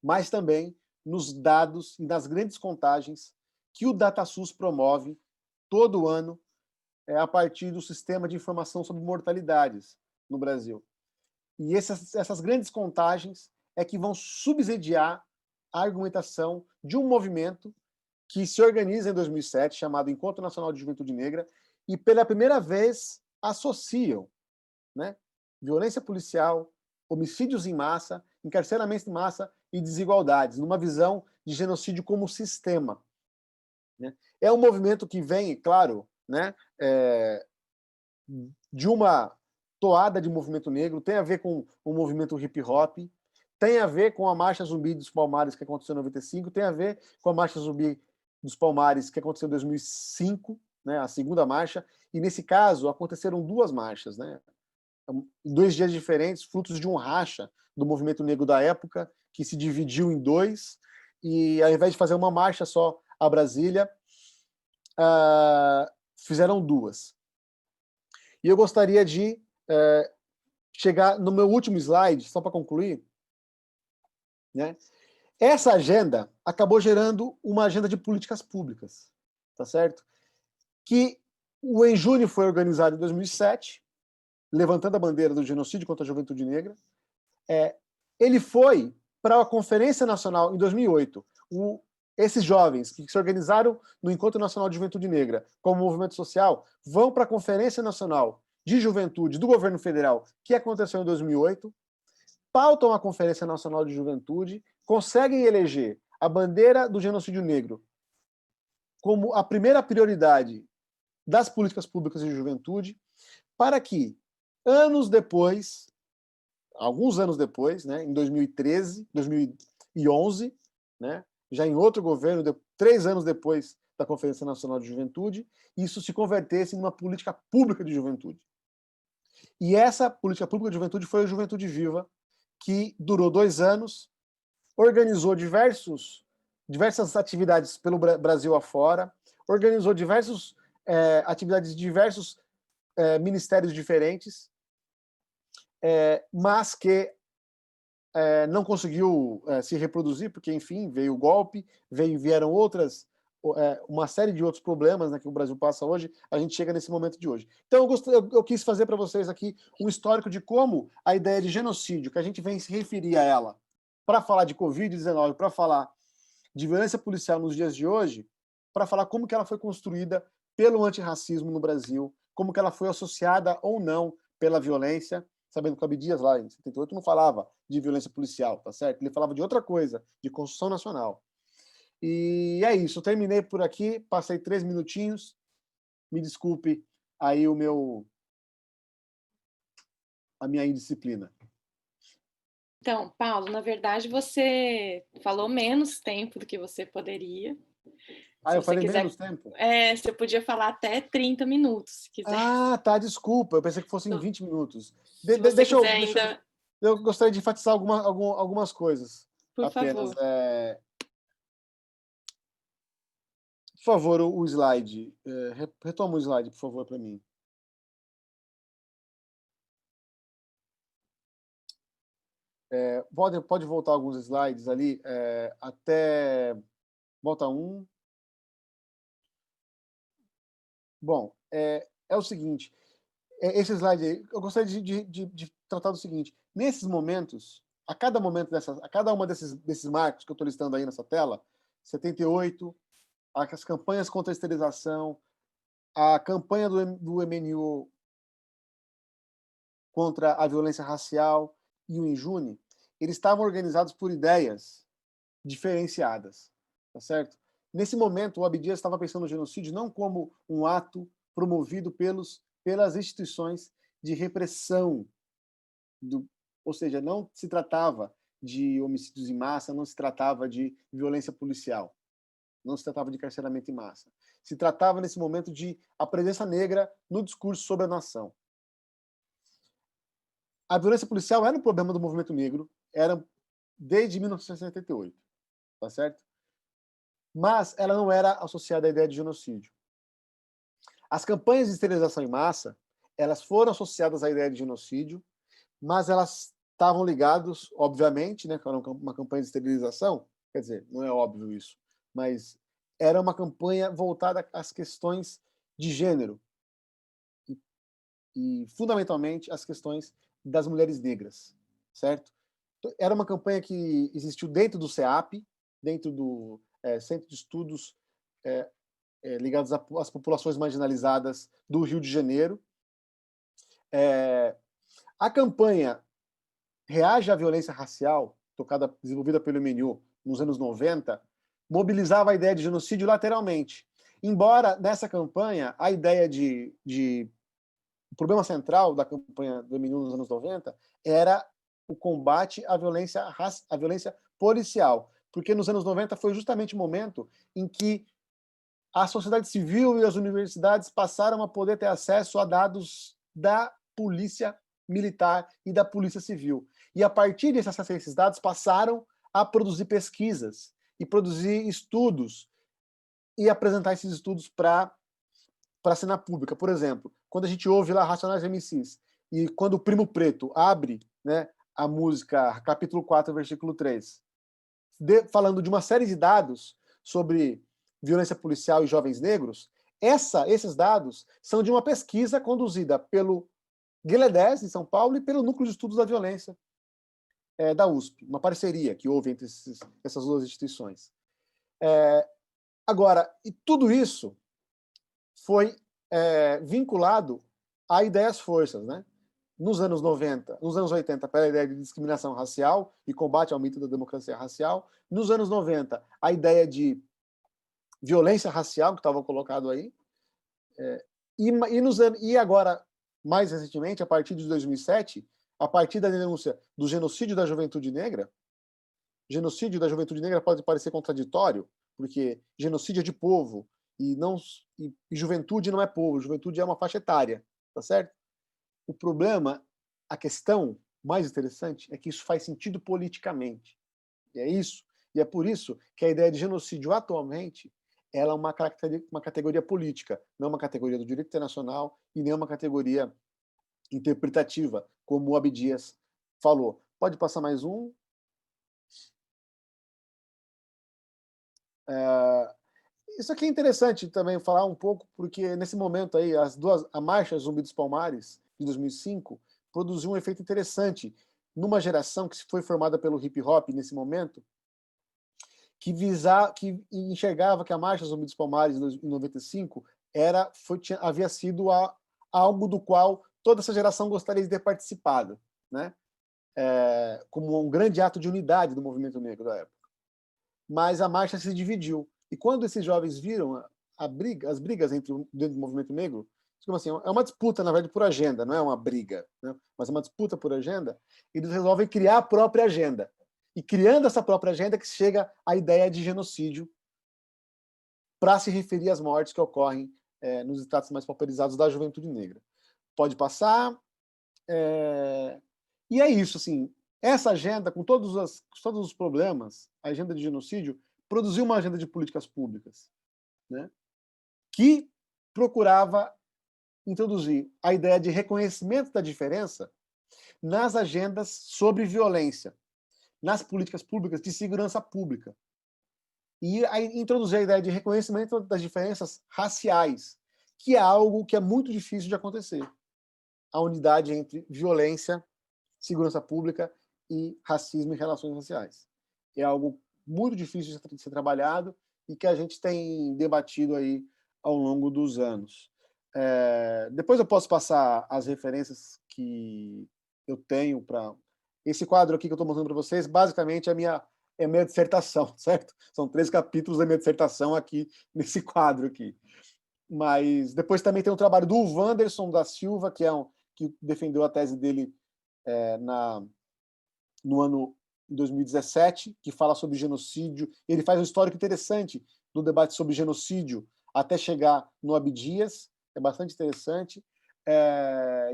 mas também nos dados e nas grandes contagens que o DataSUS promove todo ano a partir do Sistema de Informação sobre Mortalidades no Brasil. E essas grandes contagens é que vão subsidiar a argumentação de um movimento que se organiza em 2007, chamado Encontro Nacional de Juventude Negra, e pela primeira vez associam, né, violência policial, homicídios em massa, encarceramento em massa e desigualdades, numa visão de genocídio como sistema. Né? É um movimento que vem, claro, né, de uma toada de movimento negro, tem a ver com o movimento hip-hop, tem a ver com a Marcha Zumbi dos Palmares, que aconteceu em 95, tem a ver com a Marcha Zumbi dos Palmares, que aconteceu em 2005, né, a segunda marcha, e nesse caso aconteceram duas marchas, né, em 2 dias diferentes, frutos de um racha do movimento negro da época, que se dividiu em 2, e ao invés de fazer uma marcha só a Brasília, fizeram 2. E eu gostaria de chegar no meu último slide, só para concluir, né? Essa agenda acabou gerando uma agenda de políticas públicas, tá certo? Que o Enjune foi organizado em 2007, levantando a bandeira do genocídio contra a juventude negra. Ele foi para a Conferência Nacional em 2008. Esses jovens que se organizaram no Encontro Nacional de Juventude Negra como movimento social vão para a Conferência Nacional de Juventude do Governo Federal, que aconteceu em 2008, pautam a Conferência Nacional de Juventude, conseguem eleger a bandeira do genocídio negro como a primeira prioridade das políticas públicas de juventude, para que, alguns anos depois, né, em 2013, 2011, né, já em outro governo, 3 anos depois da Conferência Nacional de Juventude, isso se convertesse em uma política pública de juventude. E essa política pública de juventude foi a Juventude Viva, que durou 2 anos, organizou diversas atividades pelo Brasil afora, organizou diversas atividades de diversos ministérios diferentes, mas que não conseguiu se reproduzir, porque, enfim, veio o golpe, vieram uma série de outros problemas, né, que o Brasil passa hoje, a gente chega nesse momento de hoje. Então, eu quis fazer para vocês aqui um histórico de como a ideia de genocídio, que a gente vem se referir a ela, para falar de Covid-19, para falar de violência policial nos dias de hoje, para falar como que ela foi construída pelo antirracismo no Brasil, como que ela foi associada ou não pela violência, sabendo que o Abdias, lá em 78, não falava de violência policial, tá certo? Ele falava de outra coisa, de construção nacional. E é isso, eu terminei por aqui, passei 3 minutinhos, me desculpe aí a minha indisciplina. Então, Paulo, na verdade você falou menos tempo do que você poderia. Eu falei menos tempo? Você podia falar até 30 minutos, se quiser. Tá, desculpa, eu pensei que fossem 20 minutos. Se você quiser ainda... Eu gostaria de enfatizar algumas coisas. Por apenas. favor. Por favor, o slide. Retoma o slide, por favor, para mim. Pode voltar alguns slides ali, até... Volta um. Bom, é o seguinte, esse slide aí, eu gostaria de tratar do seguinte: nesses momentos, a cada uma desses marcos que eu estou listando aí nessa tela, 78, as campanhas contra a esterilização, a campanha do MNU contra a violência racial e o Enjune, eles estavam organizados por ideias diferenciadas, tá certo? Nesse momento, o Abdias estava pensando no genocídio não como um ato promovido pelas instituições de repressão, ou seja, não se tratava de homicídios em massa, não se tratava de violência policial, não se tratava de encarceramento em massa. Se tratava, nesse momento, de a presença negra no discurso sobre a nação. A violência policial era um problema do movimento negro, era desde 1978, tá certo? Mas ela não era associada à ideia de genocídio. As campanhas de esterilização em massa, elas foram associadas à ideia de genocídio, mas elas estavam ligadas, obviamente, né, que era uma campanha de esterilização, quer dizer, não é óbvio isso, mas era uma campanha voltada às questões de gênero e fundamentalmente às questões das mulheres negras, certo? Era uma campanha que existiu dentro do CEAP, dentro do Centro de Estudos ligados às populações marginalizadas do Rio de Janeiro. A campanha Reage à Violência Racial, desenvolvida pelo MNU nos anos 90, mobilizava a ideia de genocídio lateralmente. Embora, nessa campanha, a ideia o problema central da campanha do MNU nos anos 90 era o combate à violência policial, porque nos anos 90 foi justamente o momento em que a sociedade civil e as universidades passaram a poder ter acesso a dados da polícia militar e da polícia civil. E a partir desse acesso a esses dados, passaram a produzir pesquisas e produzir estudos e apresentar esses estudos para a cena pública. Por exemplo, quando a gente ouve lá Racionais MCs, e quando o Primo Preto abre, né, a música capítulo 4, versículo 3, falando de uma série de dados sobre violência policial e jovens negros, esses dados são de uma pesquisa conduzida pelo Guiledés, em São Paulo, e pelo Núcleo de Estudos da Violência da USP, uma parceria que houve entre essas duas instituições. Agora, e tudo isso foi vinculado a ideias forças, né? Nos anos 80, pela ideia de discriminação racial e combate ao mito da democracia racial. Nos anos 90, a ideia de violência racial, que estava colocado aí. E agora, mais recentemente, a partir de 2007, a partir da denúncia do genocídio da juventude negra. Genocídio da juventude negra pode parecer contraditório, porque genocídio é de povo, e juventude não é povo, juventude é uma faixa etária, tá certo? O problema, a questão mais interessante é que isso faz sentido politicamente. E é isso. E é por isso que a ideia de genocídio atualmente ela é uma categoria política, não uma categoria do direito internacional e nem uma categoria interpretativa, como o Abdias falou. Pode passar mais um? Isso aqui é interessante também falar um pouco, porque nesse momento aí, a Marcha Zumbi dos Palmares, de 2005, produziu um efeito interessante numa geração que foi formada pelo hip hop nesse momento, que enxergava que a Marcha Zumbi dos Palmares, em 95, havia sido algo do qual toda essa geração gostaria de ter participado, né? Como um grande ato de unidade do movimento negro da época. Mas a marcha se dividiu. E quando esses jovens viram as brigas dentro do movimento negro, tipo assim, é uma disputa, na verdade, por agenda, não é uma briga, né? Mas é uma disputa por agenda, eles resolvem criar a própria agenda. E criando essa própria agenda que chega à ideia de genocídio para se referir às mortes que ocorrem nos estratos mais pauperizados da juventude negra. Pode passar. E é isso, assim, essa agenda, com todos os problemas, a agenda de genocídio, produziu uma agenda de políticas públicas, né, que procurava introduzir a ideia de reconhecimento da diferença nas agendas sobre violência, nas políticas públicas de segurança pública. E introduzir a ideia de reconhecimento das diferenças raciais, que é algo que é muito difícil de acontecer. A unidade entre violência, segurança pública e racismo e relações raciais. É algo muito difícil de ser trabalhado e que a gente tem debatido aí ao longo dos anos. Depois eu posso passar as referências que eu tenho para... Esse quadro aqui que eu estou mostrando para vocês, basicamente, é a minha dissertação, certo? São 3 capítulos da minha dissertação aqui, nesse quadro aqui. Mas depois também tem o trabalho do Wanderson da Silva, que defendeu a tese dele no ano 2017, que fala sobre genocídio. Ele faz um histórico interessante do debate sobre genocídio até chegar no Abdias. É bastante interessante.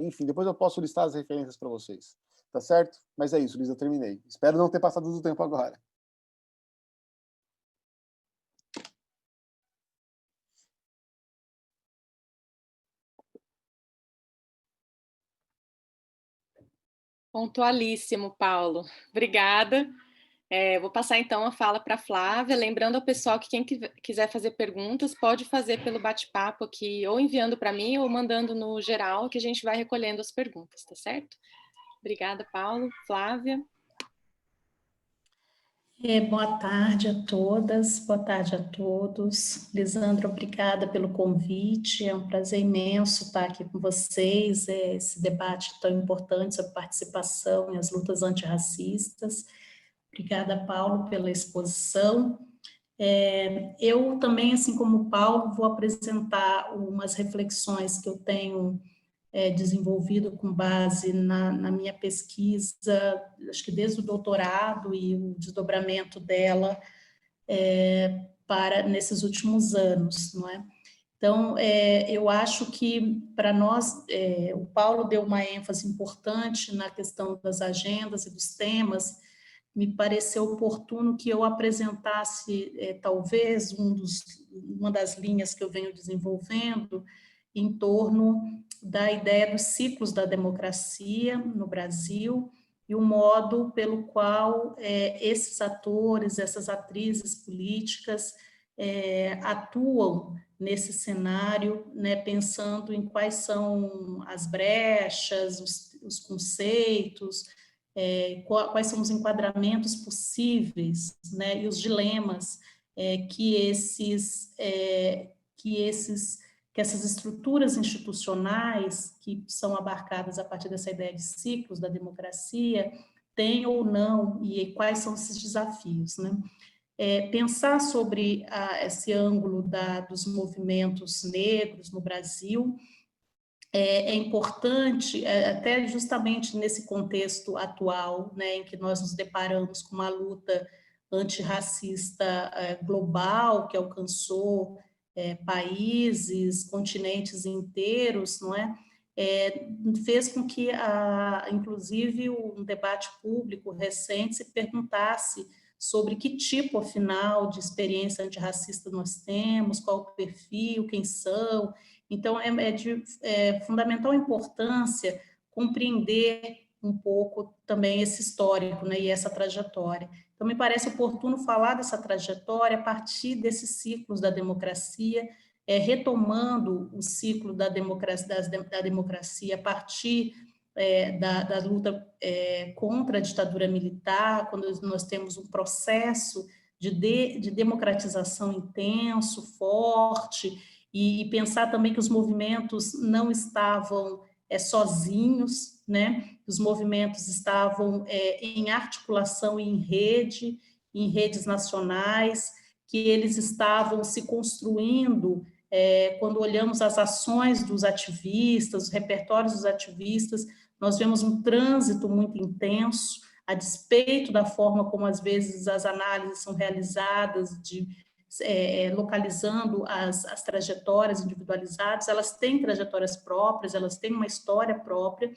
Enfim, depois eu posso listar as referências para vocês. Tá certo? Mas é isso, Luiz, eu terminei. Espero não ter passado do tempo agora. Pontualíssimo, Paulo. Obrigada. Vou passar então a fala para a Flávia, lembrando ao pessoal que quem quiser fazer perguntas pode fazer pelo bate-papo aqui, ou enviando para mim ou mandando no geral, que a gente vai recolhendo as perguntas, tá certo? Obrigada, Paulo. Flávia. Boa tarde a todas, boa tarde a todos. Lisandra, obrigada pelo convite, é um prazer imenso estar aqui com vocês, esse debate tão importante sobre participação e as lutas antirracistas. Obrigada, Paulo, pela exposição. Eu também, assim como o Paulo, vou apresentar umas reflexões que eu tenho desenvolvido com base na minha pesquisa, acho que desde o doutorado e o desdobramento dela para nesses últimos anos, não é? Então, eu acho que para nós, o Paulo deu uma ênfase importante na questão das agendas e dos temas. Me pareceu oportuno que eu apresentasse, talvez, uma das linhas que eu venho desenvolvendo em torno da ideia dos ciclos da democracia no Brasil e o modo pelo qual esses atores, essas atrizes políticas atuam nesse cenário, né, pensando em quais são as brechas, os conceitos, quais são os enquadramentos possíveis, né, e os dilemas que essas estruturas institucionais que são abarcadas a partir dessa ideia de ciclos da democracia têm ou não, e quais são esses desafios, né? Pensar sobre esse ângulo dos movimentos negros no Brasil é importante, até justamente nesse contexto atual, né, em que nós nos deparamos com uma luta antirracista global, que alcançou países, continentes inteiros, não é? Fez com que, inclusive, um debate público recente se perguntasse sobre que tipo, afinal, de experiência antirracista nós temos, qual o perfil, quem são. Então, é de fundamental importância compreender um pouco também esse histórico, né, e essa trajetória. Então, me parece oportuno falar dessa trajetória a partir desses ciclos da democracia, retomando o ciclo da democracia a partir da luta contra a ditadura militar, quando nós temos um processo de democratização intenso, forte, e pensar também que os movimentos não estavam sozinhos, né? Os movimentos estavam em articulação e em redes nacionais, que eles estavam se construindo quando olhamos as ações dos ativistas, os repertórios dos ativistas, nós vemos um trânsito muito intenso, a despeito da forma como, às vezes, as análises são realizadas, localizando as trajetórias individualizadas, elas têm trajetórias próprias, elas têm uma história própria,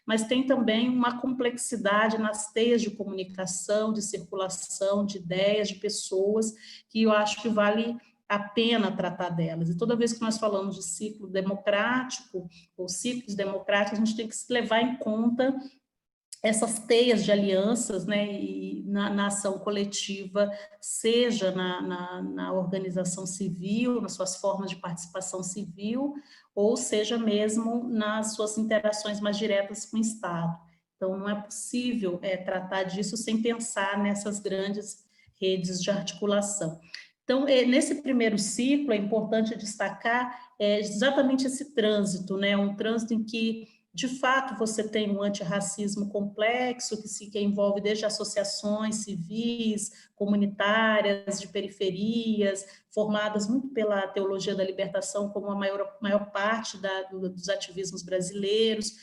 mas tem também uma complexidade nas teias de comunicação, de circulação, de ideias, de pessoas, que eu acho que vale a pena tratar delas. E toda vez que nós falamos de ciclo democrático, ou ciclos democráticos, a gente tem que levar em conta essas teias de alianças, né, e na ação coletiva, seja na organização civil, nas suas formas de participação civil, ou seja mesmo nas suas interações mais diretas com o Estado. Então, não é possível tratar disso sem pensar nessas grandes redes de articulação. Então, nesse primeiro ciclo, é importante destacar exatamente esse trânsito, né, um trânsito em que, de fato, você tem um antirracismo complexo, que envolve desde associações civis, comunitárias, de periferias, formadas muito pela teologia da libertação, como a maior parte dos ativismos brasileiros,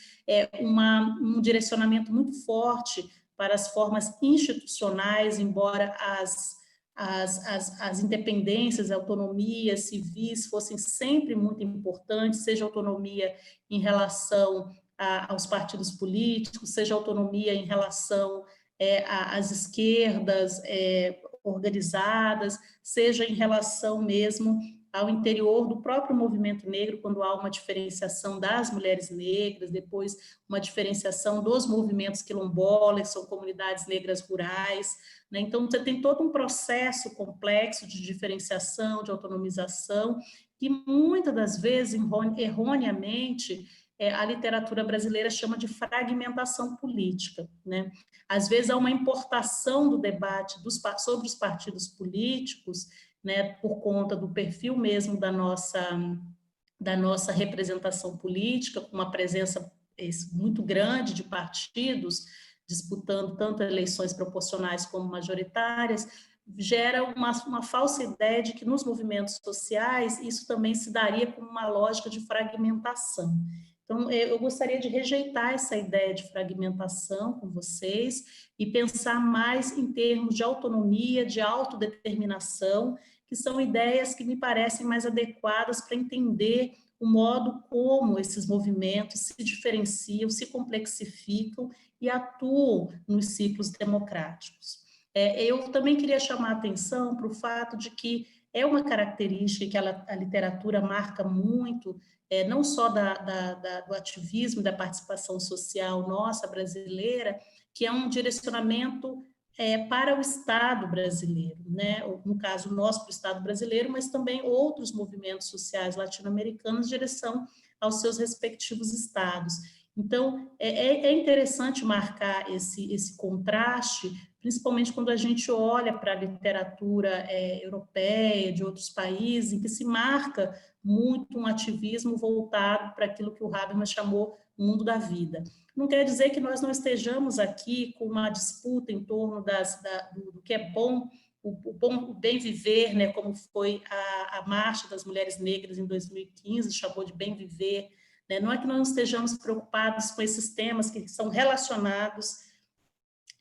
um direcionamento muito forte para as formas institucionais, embora as independências, autonomias civis fossem sempre muito importantes, seja autonomia em relação aos partidos políticos, seja autonomia em relação às esquerdas organizadas, seja em relação mesmo ao interior do próprio movimento negro, quando há uma diferenciação das mulheres negras, depois uma diferenciação dos movimentos quilombolas, que são comunidades negras rurais, né? Então, você tem todo um processo complexo de diferenciação, de autonomização, que muitas das vezes, erroneamente, a literatura brasileira chama de fragmentação política, né? Às vezes há uma importação do debate sobre os partidos políticos, né, por conta do perfil mesmo da nossa representação política, com uma presença muito grande de partidos, disputando tanto eleições proporcionais como majoritárias, gera uma falsa ideia de que nos movimentos sociais isso também se daria com uma lógica de fragmentação. Então, eu gostaria de rejeitar essa ideia de fragmentação com vocês e pensar mais em termos de autonomia, de autodeterminação, que são ideias que me parecem mais adequadas para entender o modo como esses movimentos se diferenciam, se complexificam e atuam nos ciclos democráticos. Eu também queria chamar a atenção para o fato de que é uma característica que a literatura marca muito, não só do ativismo, da participação social nossa brasileira, que é um direcionamento para o Estado brasileiro, né? No caso nosso para o Estado brasileiro, mas também outros movimentos sociais latino-americanos em direção aos seus respectivos estados. Então, é interessante marcar esse contraste, principalmente quando a gente olha para a literatura europeia, de outros países, em que se marca muito um ativismo voltado para aquilo que o Habermas chamou o mundo da vida. Não quer dizer que nós não estejamos aqui com uma disputa em torno do que é bom, o bem viver, né, como foi a Marcha das Mulheres Negras em 2015, chamou de bem viver, né? Não é que nós não estejamos preocupados com esses temas que são relacionados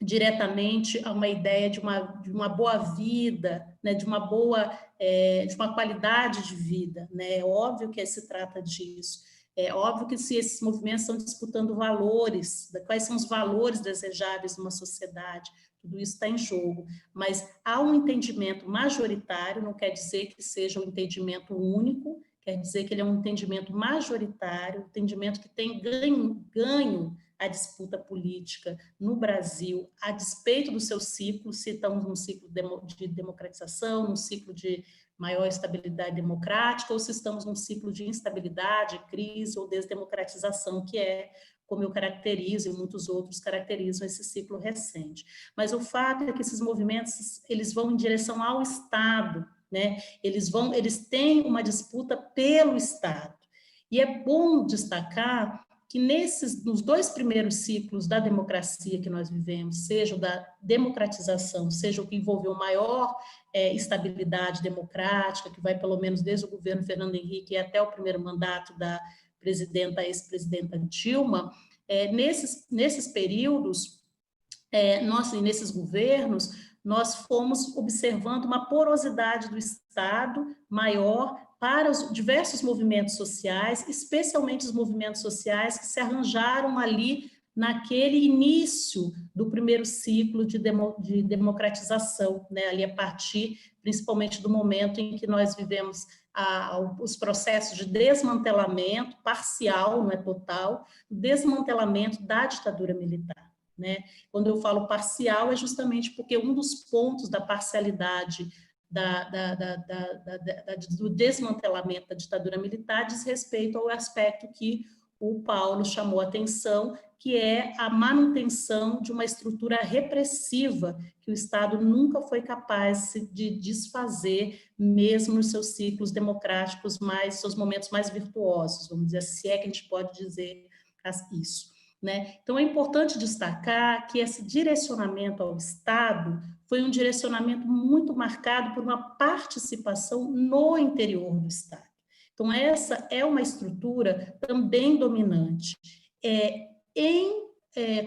diretamente a uma ideia de uma boa vida, né, de uma qualidade de vida, né? É óbvio que se trata disso. É óbvio que se esses movimentos estão disputando valores, quais são os valores desejáveis numa sociedade, tudo isso está em jogo. Mas há um entendimento majoritário, não quer dizer que seja um entendimento único, quer dizer que ele é um entendimento majoritário, um entendimento que tem ganho a disputa política no Brasil, a despeito do seu ciclo, se estamos num ciclo de democratização, num ciclo de maior estabilidade democrática, ou se estamos num ciclo de instabilidade, crise ou desdemocratização, que é como eu caracterizo e muitos outros caracterizam esse ciclo recente. Mas o fato é que esses movimentos, eles vão em direção ao Estado, né? Eles têm uma disputa pelo Estado. E é bom destacar que nos dois primeiros ciclos da democracia que nós vivemos, seja o da democratização, seja o que envolveu maior estabilidade democrática, que vai pelo menos desde o governo Fernando Henrique até o primeiro mandato da ex-presidenta Dilma, nesses períodos, nesses governos, nós fomos observando uma porosidade do Estado maior para os diversos movimentos sociais, especialmente os movimentos sociais que se arranjaram ali naquele início do primeiro ciclo de democratização, né? Ali a partir, principalmente, do momento em que nós vivemos os processos de desmantelamento parcial, não é total, desmantelamento da ditadura militar, né? Quando eu falo parcial, é justamente porque um dos pontos da parcialidade do desmantelamento da ditadura militar diz respeito ao aspecto que o Paulo chamou a atenção, que é a manutenção de uma estrutura repressiva que o Estado nunca foi capaz de desfazer, mesmo nos seus ciclos democráticos, seus momentos mais virtuosos, vamos dizer, se é que a gente pode dizer isso, né? Então, é importante destacar que esse direcionamento ao Estado foi um direcionamento muito marcado por uma participação no interior do Estado. Então, essa é uma estrutura também dominante, em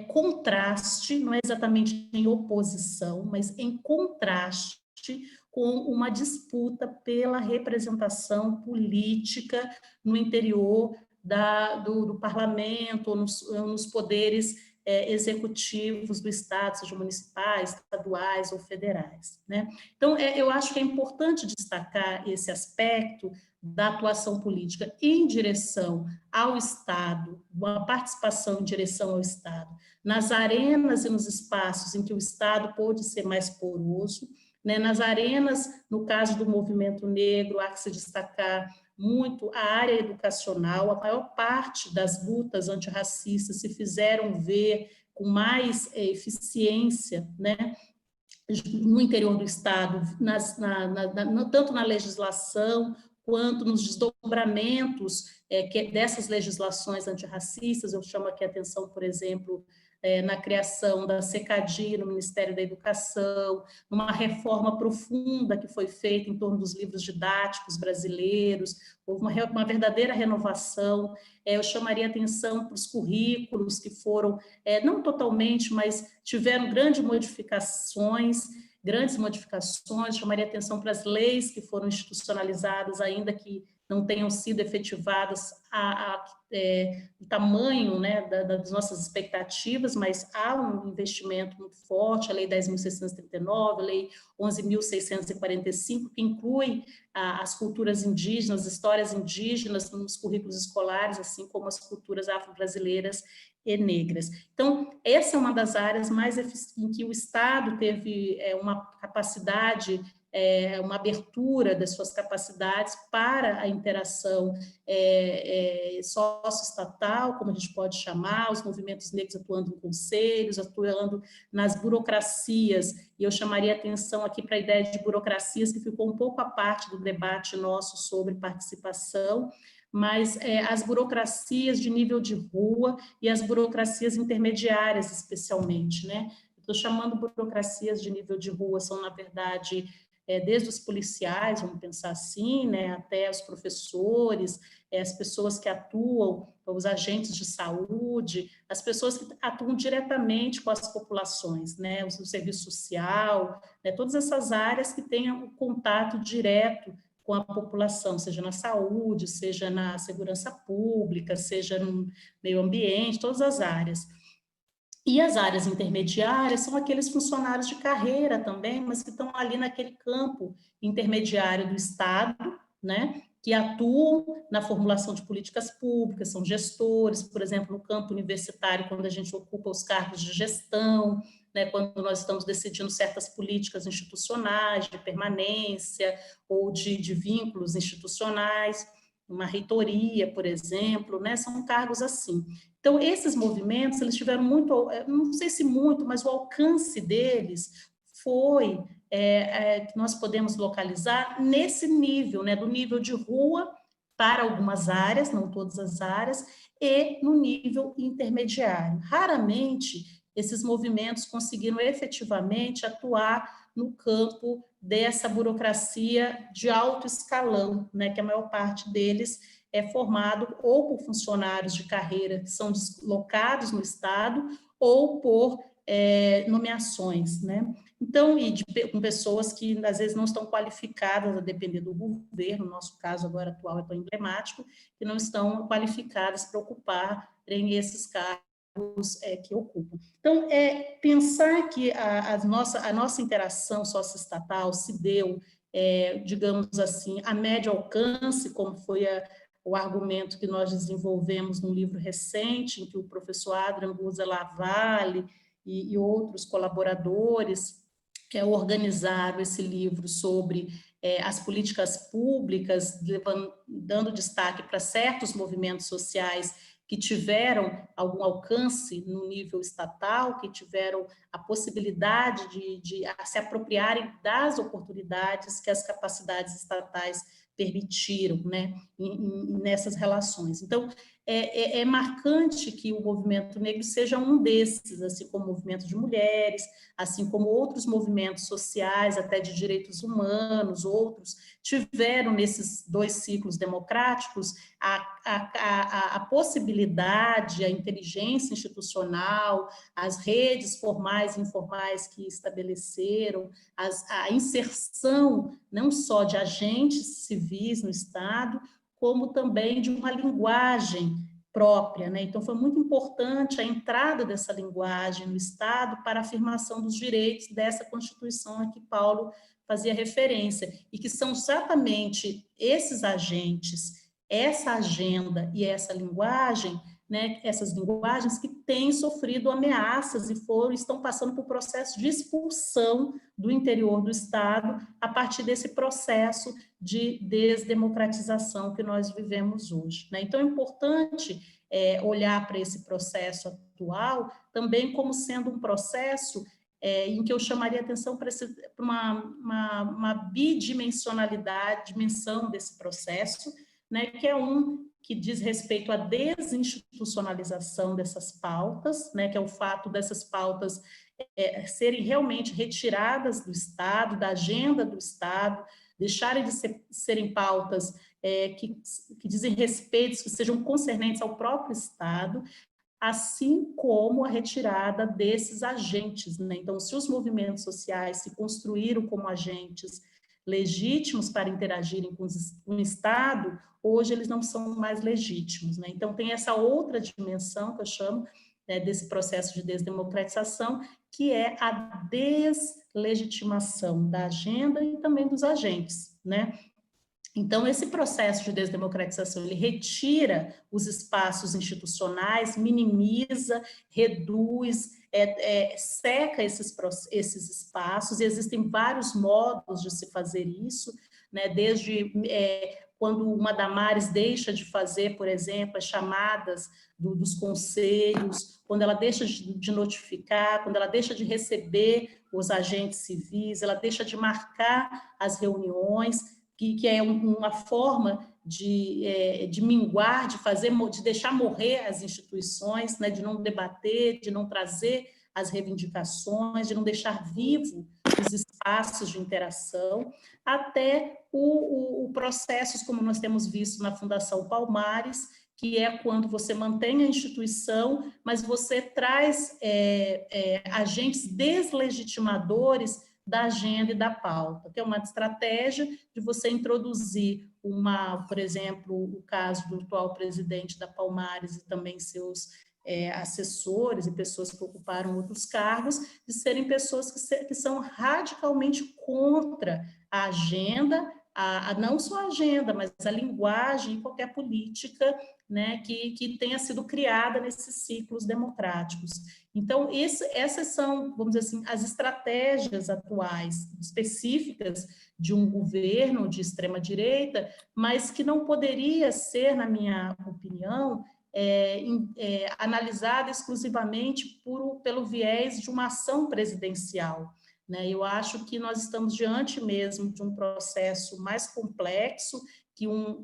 contraste, não é exatamente em oposição, mas em contraste com uma disputa pela representação política no interior do parlamento, ou nos poderes executivos do Estado, sejam municipais, estaduais ou federais, né? Então, eu acho que é importante destacar esse aspecto da atuação política em direção ao Estado, uma participação em direção ao Estado, nas arenas e nos espaços em que o Estado pôde ser mais poroso, né? Nas arenas, no caso do movimento negro, há que se destacar muito a área educacional. A maior parte das lutas antirracistas se fizeram ver com mais eficiência, né, no interior do Estado, tanto na legislação quanto nos desdobramentos dessas legislações antirracistas. Eu chamo aqui a atenção, por exemplo, na criação da SECADI no Ministério da Educação, numa reforma profunda que foi feita em torno dos livros didáticos brasileiros, houve uma verdadeira renovação. Eu chamaria atenção para os currículos que foram, não totalmente, mas tiveram grandes modificações, chamaria atenção para as leis que foram institucionalizadas, ainda que não tenham sido efetivadas o tamanho, né, das nossas expectativas, mas há um investimento muito forte, a Lei 10.639, a Lei 11.645, que inclui as culturas indígenas, histórias indígenas nos currículos escolares, assim como as culturas afro-brasileiras e negras. Então, essa é uma das áreas mais em que o Estado teve uma capacidade, uma abertura das suas capacidades para a interação socioestatal, como a gente pode chamar, os movimentos negros atuando em conselhos, atuando nas burocracias, e eu chamaria atenção aqui para a ideia de burocracias, que ficou um pouco à parte do debate nosso sobre participação, mas as burocracias de nível de rua e as burocracias intermediárias, especialmente, né? Estou chamando burocracias de nível de rua, são, na verdade, desde os policiais, vamos pensar assim, né, até os professores, as pessoas que atuam, os agentes de saúde, as pessoas que atuam diretamente com as populações, né, o serviço social, né, todas essas áreas que têm um contato direto com a população, seja na saúde, seja na segurança pública, seja no meio ambiente, todas as áreas. E as áreas intermediárias são aqueles funcionários de carreira também, mas que estão ali naquele campo intermediário do Estado, né, que atuam na formulação de políticas públicas, são gestores, por exemplo, no campo universitário, quando a gente ocupa os cargos de gestão, né, quando nós estamos decidindo certas políticas institucionais, de permanência ou de vínculos institucionais, uma reitoria, por exemplo, né, são cargos assim. Então, esses movimentos, eles tiveram muito, não sei se muito, mas o alcance deles foi, que nós podemos localizar nesse nível, né, do nível de rua para algumas áreas, não todas as áreas, e no nível intermediário. Raramente, esses movimentos conseguiram efetivamente atuar no campo dessa burocracia de alto escalão, né, que a maior parte deles é formado ou por funcionários de carreira que são deslocados no Estado ou por nomeações, né? Então, com pessoas que às vezes não estão qualificadas a depender do governo, no nosso caso agora atual é tão emblemático, que não estão qualificadas para ocupar esses cargos que ocupam. Então, pensar que a nossa interação socioestatal se deu, digamos assim, a médio alcance, como foi o argumento que nós desenvolvemos num livro recente, em que o professor Adrian Guza Lavalle e outros colaboradores organizaram esse livro sobre as políticas públicas, dando destaque para certos movimentos sociais que tiveram algum alcance no nível estatal, que tiveram a possibilidade de se apropriarem das oportunidades que as capacidades estatais permitiram, né, nessas relações. Então, é marcante que o movimento negro seja um desses, assim como o movimento de mulheres, assim como outros movimentos sociais, até de direitos humanos, outros, tiveram nesses dois ciclos democráticos a possibilidade, a inteligência institucional, as redes formais e informais que estabeleceram, a inserção não só de agentes civis no Estado, como também de uma linguagem própria, né? Então, foi muito importante a entrada dessa linguagem no Estado para a afirmação dos direitos dessa Constituição a que Paulo fazia referência, e que são exatamente esses agentes, essa agenda e essa linguagem, né, essas linguagens que têm sofrido ameaças e estão passando por processo de expulsão do interior do Estado a partir desse processo de desdemocratização que nós vivemos hoje, né? Então, é importante olhar para esse processo atual também como sendo um processo em que eu chamaria atenção para uma bidimensionalidade, dimensão desse processo, né, que é que diz respeito à desinstitucionalização dessas pautas, né, que é o fato dessas pautas serem realmente retiradas do Estado, da agenda do Estado, deixarem de serem pautas que dizem respeito, que sejam concernentes ao próprio Estado, assim como a retirada desses agentes, né? Então, se os movimentos sociais se construíram como agentes legítimos para interagirem com o Estado, hoje eles não são mais legítimos, né? Então, tem essa outra dimensão que eu chamo, né, desse processo de desdemocratização, que é a deslegitimação da agenda e também dos agentes, né? Então, esse processo de desdemocratização, ele retira os espaços institucionais, minimiza, reduz, seca esses espaços, e existem vários modos de se fazer isso, né? Desde quando uma Damares deixa de fazer, por exemplo, as chamadas dos conselhos, quando ela deixa de notificar, quando ela deixa de receber os agentes civis, ela deixa de marcar as reuniões, que é uma forma de minguar, de deixar morrer as instituições, né, de não debater, de não trazer as reivindicações, de não deixar vivo os espaços de interação, até o processos como nós temos visto na Fundação Palmares, que é quando você mantém a instituição, mas você traz agentes deslegitimadores da agenda e da pauta, que é uma estratégia de você introduzir por exemplo, o caso do atual presidente da Palmares e também seus assessores e pessoas que ocuparam outros cargos, de serem pessoas que são radicalmente contra a agenda, não só a agenda, mas a linguagem e qualquer política, né, que tenha sido criada nesses ciclos democráticos. Então, essas são, vamos dizer assim, as estratégias atuais específicas de um governo de extrema-direita, mas que não poderia ser, na minha opinião, analisada exclusivamente pelo viés de uma ação presidencial, né? Eu acho que nós estamos diante mesmo de um processo mais complexo,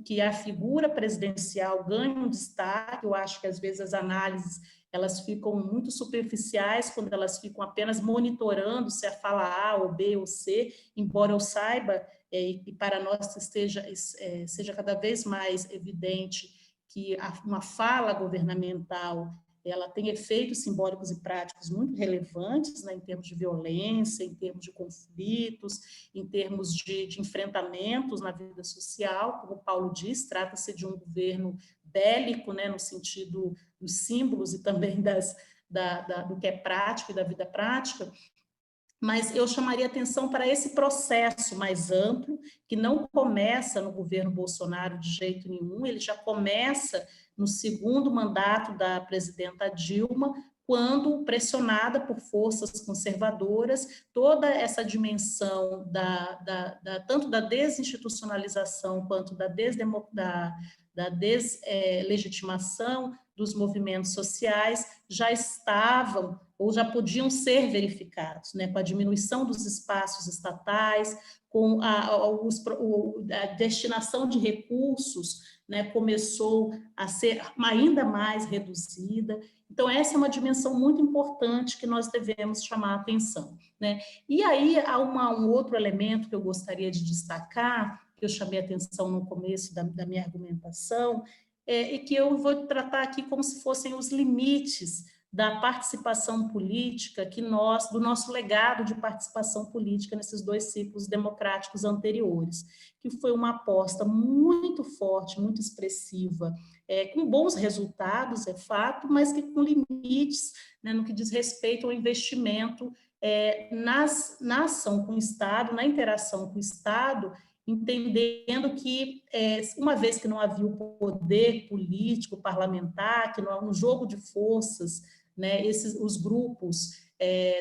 que a figura presidencial ganha um destaque. Eu acho que, às vezes, as análises elas ficam muito superficiais quando elas ficam apenas monitorando se a fala A ou B ou C, embora eu saiba, e para nós seja cada vez mais evidente que uma fala governamental ela tem efeitos simbólicos e práticos muito relevantes, né, em termos de violência, em termos de conflitos, em termos de enfrentamentos na vida social. Como Paulo diz, trata-se de um governo bélico, né, no sentido dos símbolos e também do que é prático e da vida prática, mas eu chamaria atenção para esse processo mais amplo, que não começa no governo Bolsonaro de jeito nenhum, ele já começa no segundo mandato da presidenta Dilma, quando, pressionada por forças conservadoras, toda essa dimensão tanto da desinstitucionalização quanto da deslegitimação dos movimentos sociais já estavam ou já podiam ser verificados, né, com a diminuição dos espaços estatais, com a destinação de recursos, né, começou a ser ainda mais reduzida. Então, essa é uma dimensão muito importante que nós devemos chamar a atenção, né? E aí, há um outro elemento que eu gostaria de destacar, que eu chamei a atenção no começo da minha argumentação, e que eu vou tratar aqui como se fossem os limites da participação política do nosso legado de participação política nesses 2 ciclos democráticos anteriores, que foi uma aposta muito forte, muito expressiva, com bons resultados, é fato, mas que com limites, né, no que diz respeito ao investimento na ação com o Estado, na interação com o Estado, entendendo que, uma vez que não havia o poder político, parlamentar, que não há um jogo de forças, né, os grupos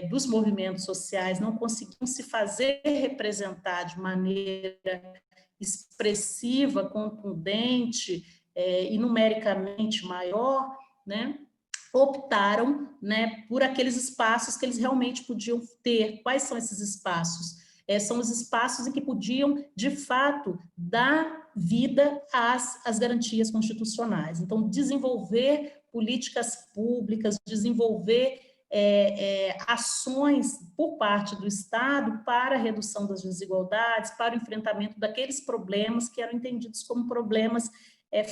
dos movimentos sociais não conseguiam se fazer representar de maneira expressiva, contundente e numericamente maior, né, optaram, né, por aqueles espaços que eles realmente podiam ter. Quais são esses espaços? São os espaços em que podiam, de fato, dar vida às garantias constitucionais. Então, desenvolver políticas públicas, desenvolver ações por parte do Estado para a redução das desigualdades, para o enfrentamento daqueles problemas que eram entendidos como problemas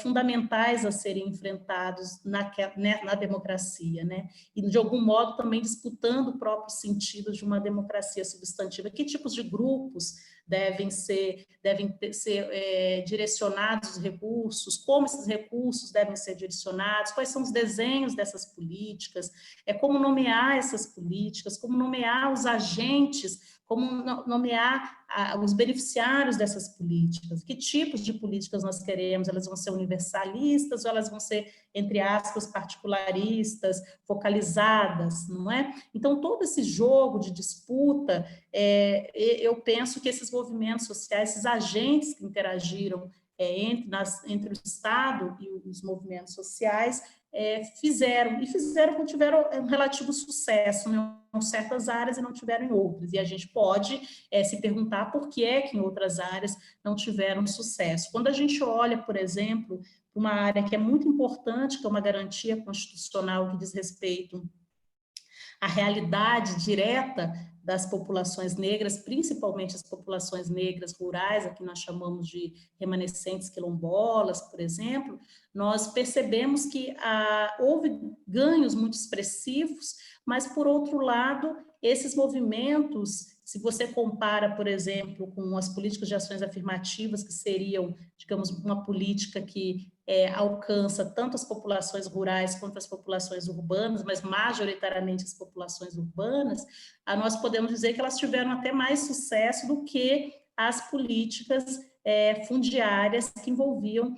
fundamentais a serem enfrentados na democracia, né? E, de algum modo, também disputando o próprio sentido de uma democracia substantiva. Que tipos de grupos devem ser direcionados os recursos, como esses recursos devem ser direcionados, quais são os desenhos dessas políticas, como nomear essas políticas, como nomear os agentes, como nomear os beneficiários dessas políticas, que tipos de políticas nós queremos, elas vão ser universalistas ou elas vão ser, entre aspas, particularistas, focalizadas, não é? Então, todo esse jogo de disputa, eu penso que esses movimentos sociais, esses agentes que interagiram entre o Estado e os movimentos sociais, fizeram quando tiveram um relativo sucesso em certas áreas e não tiveram em outras. E a gente pode se perguntar por que é que em outras áreas não tiveram sucesso. Quando a gente olha, por exemplo, uma área que é muito importante, que é uma garantia constitucional que diz respeito à realidade direta das populações negras, principalmente as populações negras rurais, aqui nós chamamos de remanescentes quilombolas, por exemplo, nós percebemos que houve ganhos muito expressivos, mas, por outro lado, esses movimentos, se você compara, por exemplo, com as políticas de ações afirmativas, que seriam, digamos, uma política que alcança tanto as populações rurais quanto as populações urbanas, mas majoritariamente as populações urbanas, nós podemos dizer que elas tiveram até mais sucesso do que as políticas fundiárias que envolviam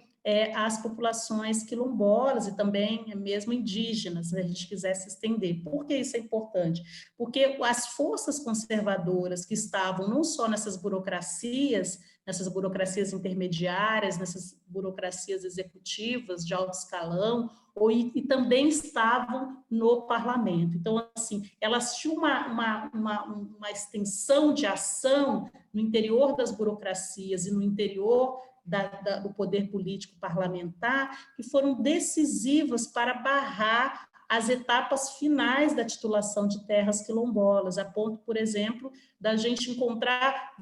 as populações quilombolas e também mesmo indígenas, se a gente quiser se estender. Por que isso é importante? Porque as forças conservadoras que estavam não só nessas burocracias intermediárias, nessas burocracias executivas de alto escalão, e também estavam no parlamento. Então, assim, elas tinham uma extensão de ação no interior das burocracias e no interior do poder político parlamentar, que foram decisivas para barrar as etapas finais da titulação de terras quilombolas, a ponto, por exemplo, da gente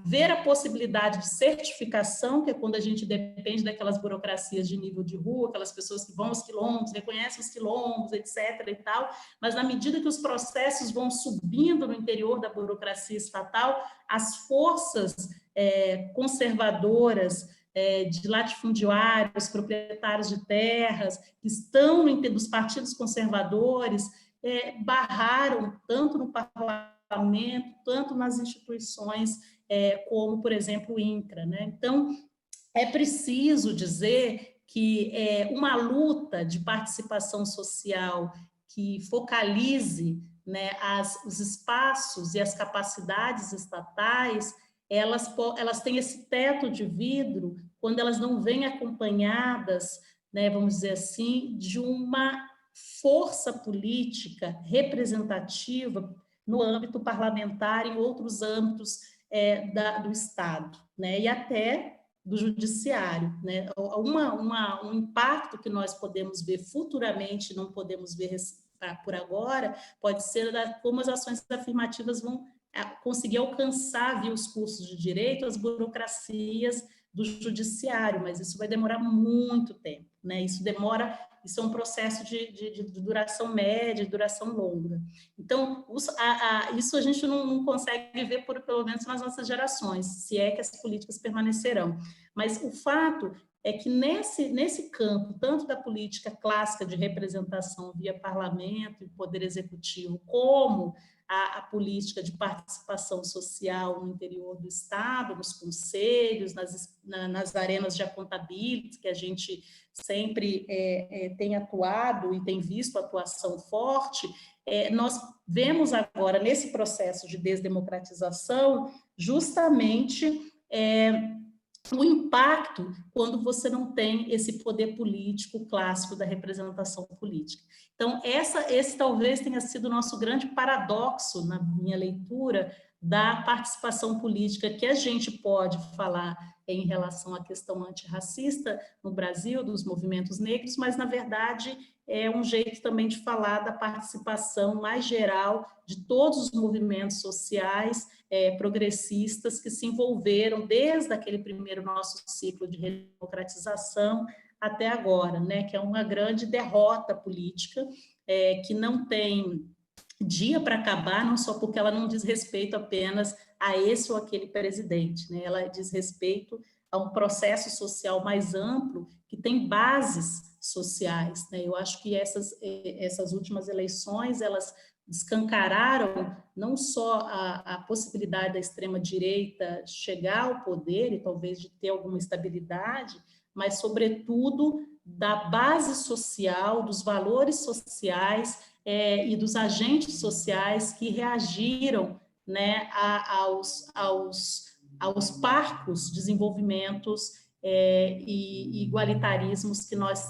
ver a possibilidade de certificação, que é quando a gente depende daquelas burocracias de nível de rua, aquelas pessoas que vão aos quilombos, reconhecem os quilombos, etc. e tal, mas na medida que os processos vão subindo no interior da burocracia estatal, as forças conservadoras, de latifundiários, proprietários de terras, que estão dos partidos conservadores, barraram tanto no parlamento, tanto nas instituições, como, por exemplo, o INCRA, né? Então, é preciso dizer que uma luta de participação social que focalize, né, os espaços e as capacidades estatais, elas têm esse teto de vidro quando elas não vêm acompanhadas, né, vamos dizer assim, de uma força política representativa no âmbito parlamentar e em outros âmbitos do Estado, né, e até do judiciário, né? Um impacto que nós podemos ver futuramente, não podemos ver por agora, pode ser como as ações afirmativas vão conseguir alcançar via os cursos de direito as burocracias do judiciário, mas isso vai demorar muito tempo, né? Isso é um processo de duração média, de duração longa. Então, isso a gente não consegue ver, pelo menos nas nossas gerações, se é que as políticas permanecerão. Mas o fato é que nesse campo, tanto da política clássica de representação via parlamento e poder executivo, como a política de participação social no interior do Estado, nos conselhos, nas arenas de accountability, que a gente sempre tem atuado e tem visto atuação forte, nós vemos agora, nesse processo de desdemocratização, justamente o impacto quando você não tem esse poder político clássico da representação política. Então, esse talvez tenha sido o nosso grande paradoxo, na minha leitura, da participação política que a gente pode falar em relação à questão antirracista no Brasil, dos movimentos negros, mas, na verdade, é um jeito também de falar da participação mais geral de todos os movimentos sociais progressistas que se envolveram desde aquele primeiro nosso ciclo de redemocratização até agora, né, que é uma grande derrota política, que não tem dia para acabar, não só porque ela não diz respeito apenas a esse ou aquele presidente, né, ela diz respeito a um processo social mais amplo que tem bases sociais, né? Eu acho que essas últimas eleições, elas escancararam não só a possibilidade da extrema-direita chegar ao poder e talvez de ter alguma estabilidade, mas, sobretudo, da base social, dos valores sociais e dos agentes sociais que reagiram, né, aos parcos desenvolvimentos e igualitarismos que nós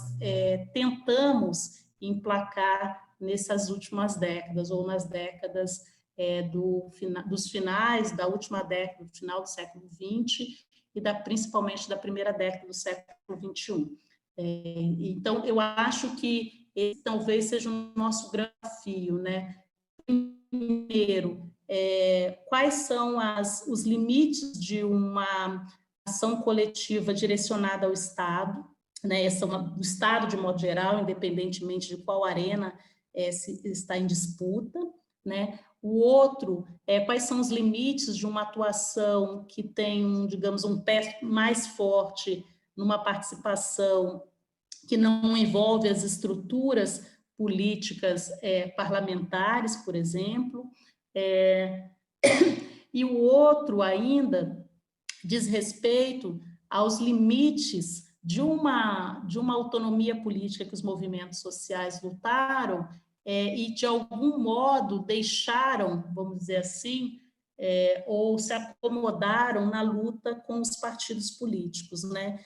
tentamos emplacar nessas últimas décadas, ou nas décadas dos finais da última década, do final do século XX, e principalmente da primeira década do século XXI. Então, eu acho que esse talvez seja o nosso grande desafio, né? Primeiro, quais são os limites de uma ação coletiva direcionada ao Estado, né? O Estado, de modo geral, independentemente de qual arena está em disputa, né? O outro quais são os limites de uma atuação que tem, digamos, um pé mais forte numa participação que não envolve as estruturas políticas parlamentares, por exemplo, e o outro ainda diz respeito aos limites de uma autonomia política que os movimentos sociais lutaram e, de algum modo, deixaram, vamos dizer assim, ou se acomodaram na luta com os partidos políticos, né?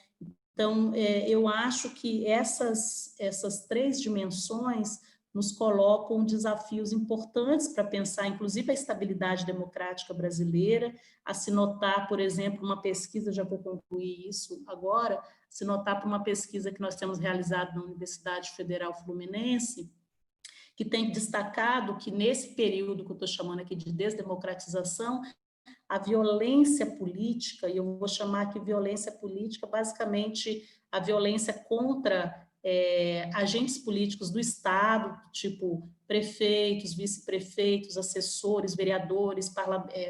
Então, eu acho que essas três dimensões nos colocam desafios importantes para pensar, inclusive, a estabilidade democrática brasileira, a se notar, por exemplo, uma pesquisa, já vou concluir isso agora, se notar por uma pesquisa que nós temos realizado na Universidade Federal Fluminense, que tem destacado que, nesse período que eu estou chamando aqui de desdemocratização, a violência política, e eu vou chamar aqui violência política, basicamente a violência contra agentes políticos do Estado, tipo prefeitos, vice-prefeitos, assessores, vereadores,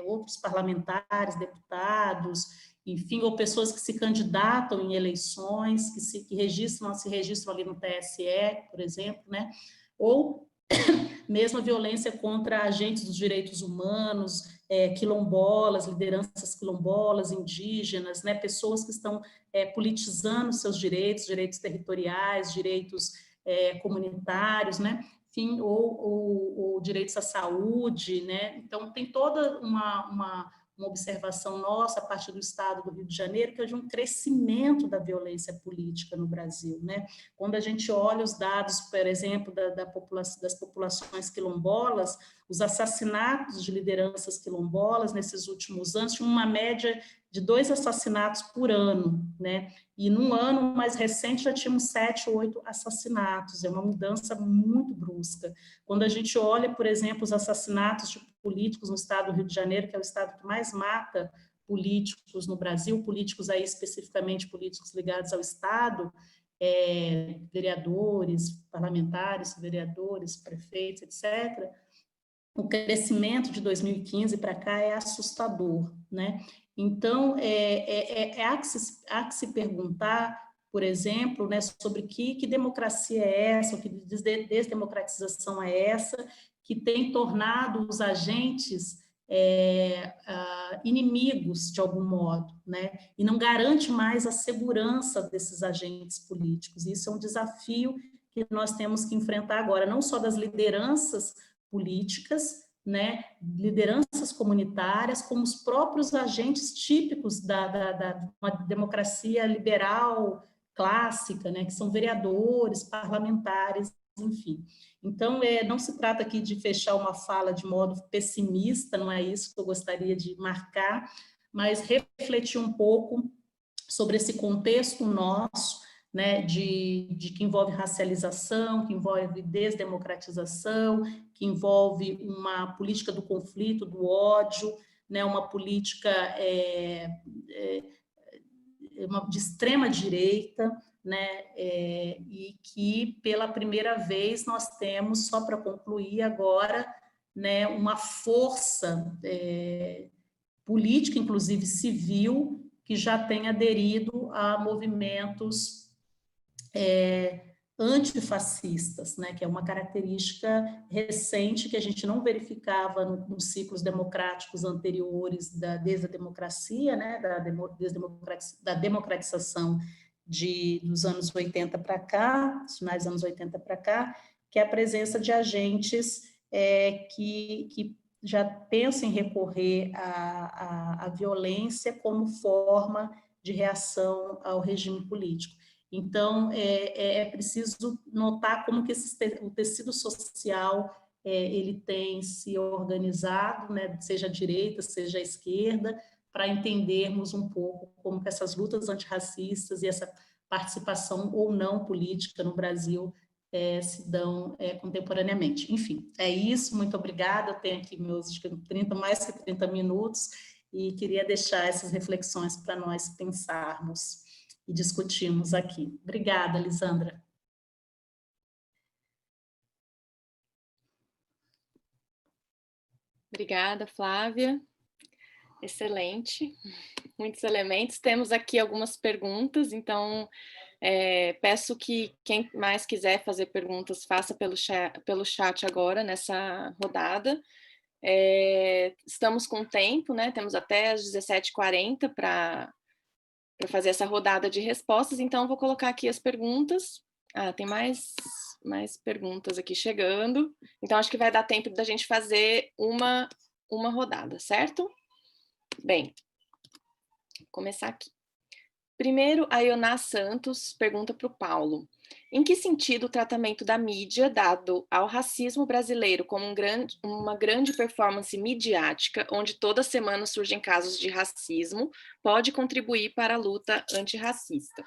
outros parlamentares, deputados, enfim, ou pessoas que se candidatam em eleições, que se registram ali no TSE, por exemplo, né? Ou mesmo a violência contra agentes dos direitos humanos, quilombolas, lideranças quilombolas, indígenas, né, pessoas que estão politizando seus direitos territoriais, direitos comunitários, né, enfim, ou direitos à saúde, né? Então, tem toda uma observação nossa, a partir do Estado do Rio de Janeiro, que é de um crescimento da violência política no Brasil, né? Quando a gente olha os dados, por exemplo, das populações quilombolas, os assassinatos de lideranças quilombolas nesses últimos anos tinham uma média de 2 assassinatos por ano, né? E num ano mais recente já tínhamos 7 ou 8 assassinatos, é uma mudança muito brusca. Quando a gente olha, por exemplo, os assassinatos de políticos no estado do Rio de Janeiro, que é o estado que mais mata políticos no Brasil, políticos aí especificamente políticos ligados ao Estado, vereadores, parlamentares, vereadores, prefeitos, etc., o crescimento de 2015 para cá é assustador, né? Então, há que se perguntar, por exemplo, né, sobre que democracia é essa, que desdemocratização é essa, que tem tornado os agentes inimigos, de algum modo, né? E não garante mais a segurança desses agentes políticos. Isso é um desafio que nós temos que enfrentar agora, não só das lideranças políticas, né, lideranças comunitárias, como os próprios agentes típicos da uma democracia liberal clássica, né, que são vereadores, parlamentares, enfim. Então, não se trata aqui de fechar uma fala de modo pessimista, não é isso que eu gostaria de marcar, mas refletir um pouco sobre esse contexto nosso, né, de que envolve racialização, que envolve desdemocratização, que envolve uma política do conflito, do ódio, né, uma política de extrema direita, né, e que pela primeira vez nós temos, só para concluir agora, né, uma força política, inclusive civil, que já tem aderido a movimentos antifascistas, né, que é uma característica recente que a gente não verificava nos ciclos democráticos anteriores desde a democracia, né, da democratização dos anos 80 para cá, dos finais dos anos 80 para cá, que é a presença de agentes que já pensam em recorrer à violência como forma de reação ao regime político. Então, é preciso notar como que o tecido social ele tem se organizado, né, seja a direita, seja a esquerda, para entendermos um pouco como que essas lutas antirracistas e essa participação ou não política no Brasil se dão contemporaneamente. Enfim, é isso, muito obrigada, eu tenho aqui meus mais que 30 minutos, e queria deixar essas reflexões para nós pensarmos e discutimos aqui. Obrigada, Lisandra. Obrigada, Flávia. Excelente. Muitos elementos. Temos aqui algumas perguntas, então peço que quem mais quiser fazer perguntas, faça pelo chat agora, nessa rodada. Estamos com tempo, né? Temos até às 17h40 para fazer essa rodada de respostas, então vou colocar aqui as perguntas. Tem mais perguntas aqui chegando, então acho que vai dar tempo da gente fazer uma rodada, certo? Bem, vou começar aqui. Primeiro, a Ioná Santos pergunta para o Paulo: em que sentido o tratamento da mídia dado ao racismo brasileiro como uma grande performance midiática, onde toda semana surgem casos de racismo, pode contribuir para a luta antirracista?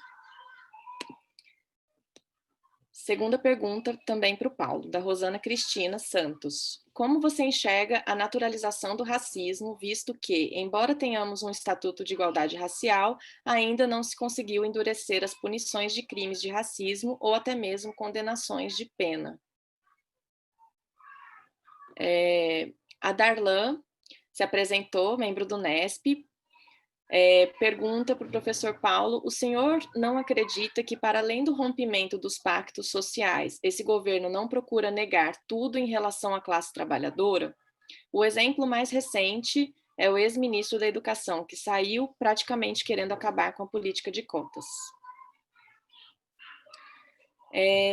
Segunda pergunta, também para o Paulo, da Rosana Cristina Santos. Como você enxerga a naturalização do racismo, visto que, embora tenhamos um Estatuto de Igualdade Racial, ainda não se conseguiu endurecer as punições de crimes de racismo ou até mesmo condenações de pena? A Darlan se apresentou, membro do NESP, pergunta para o professor Paulo: o senhor não acredita que, para além do rompimento dos pactos sociais, esse governo não procura negar tudo em relação à classe trabalhadora? O exemplo mais recente é o ex-ministro da Educação, que saiu praticamente querendo acabar com a política de cotas.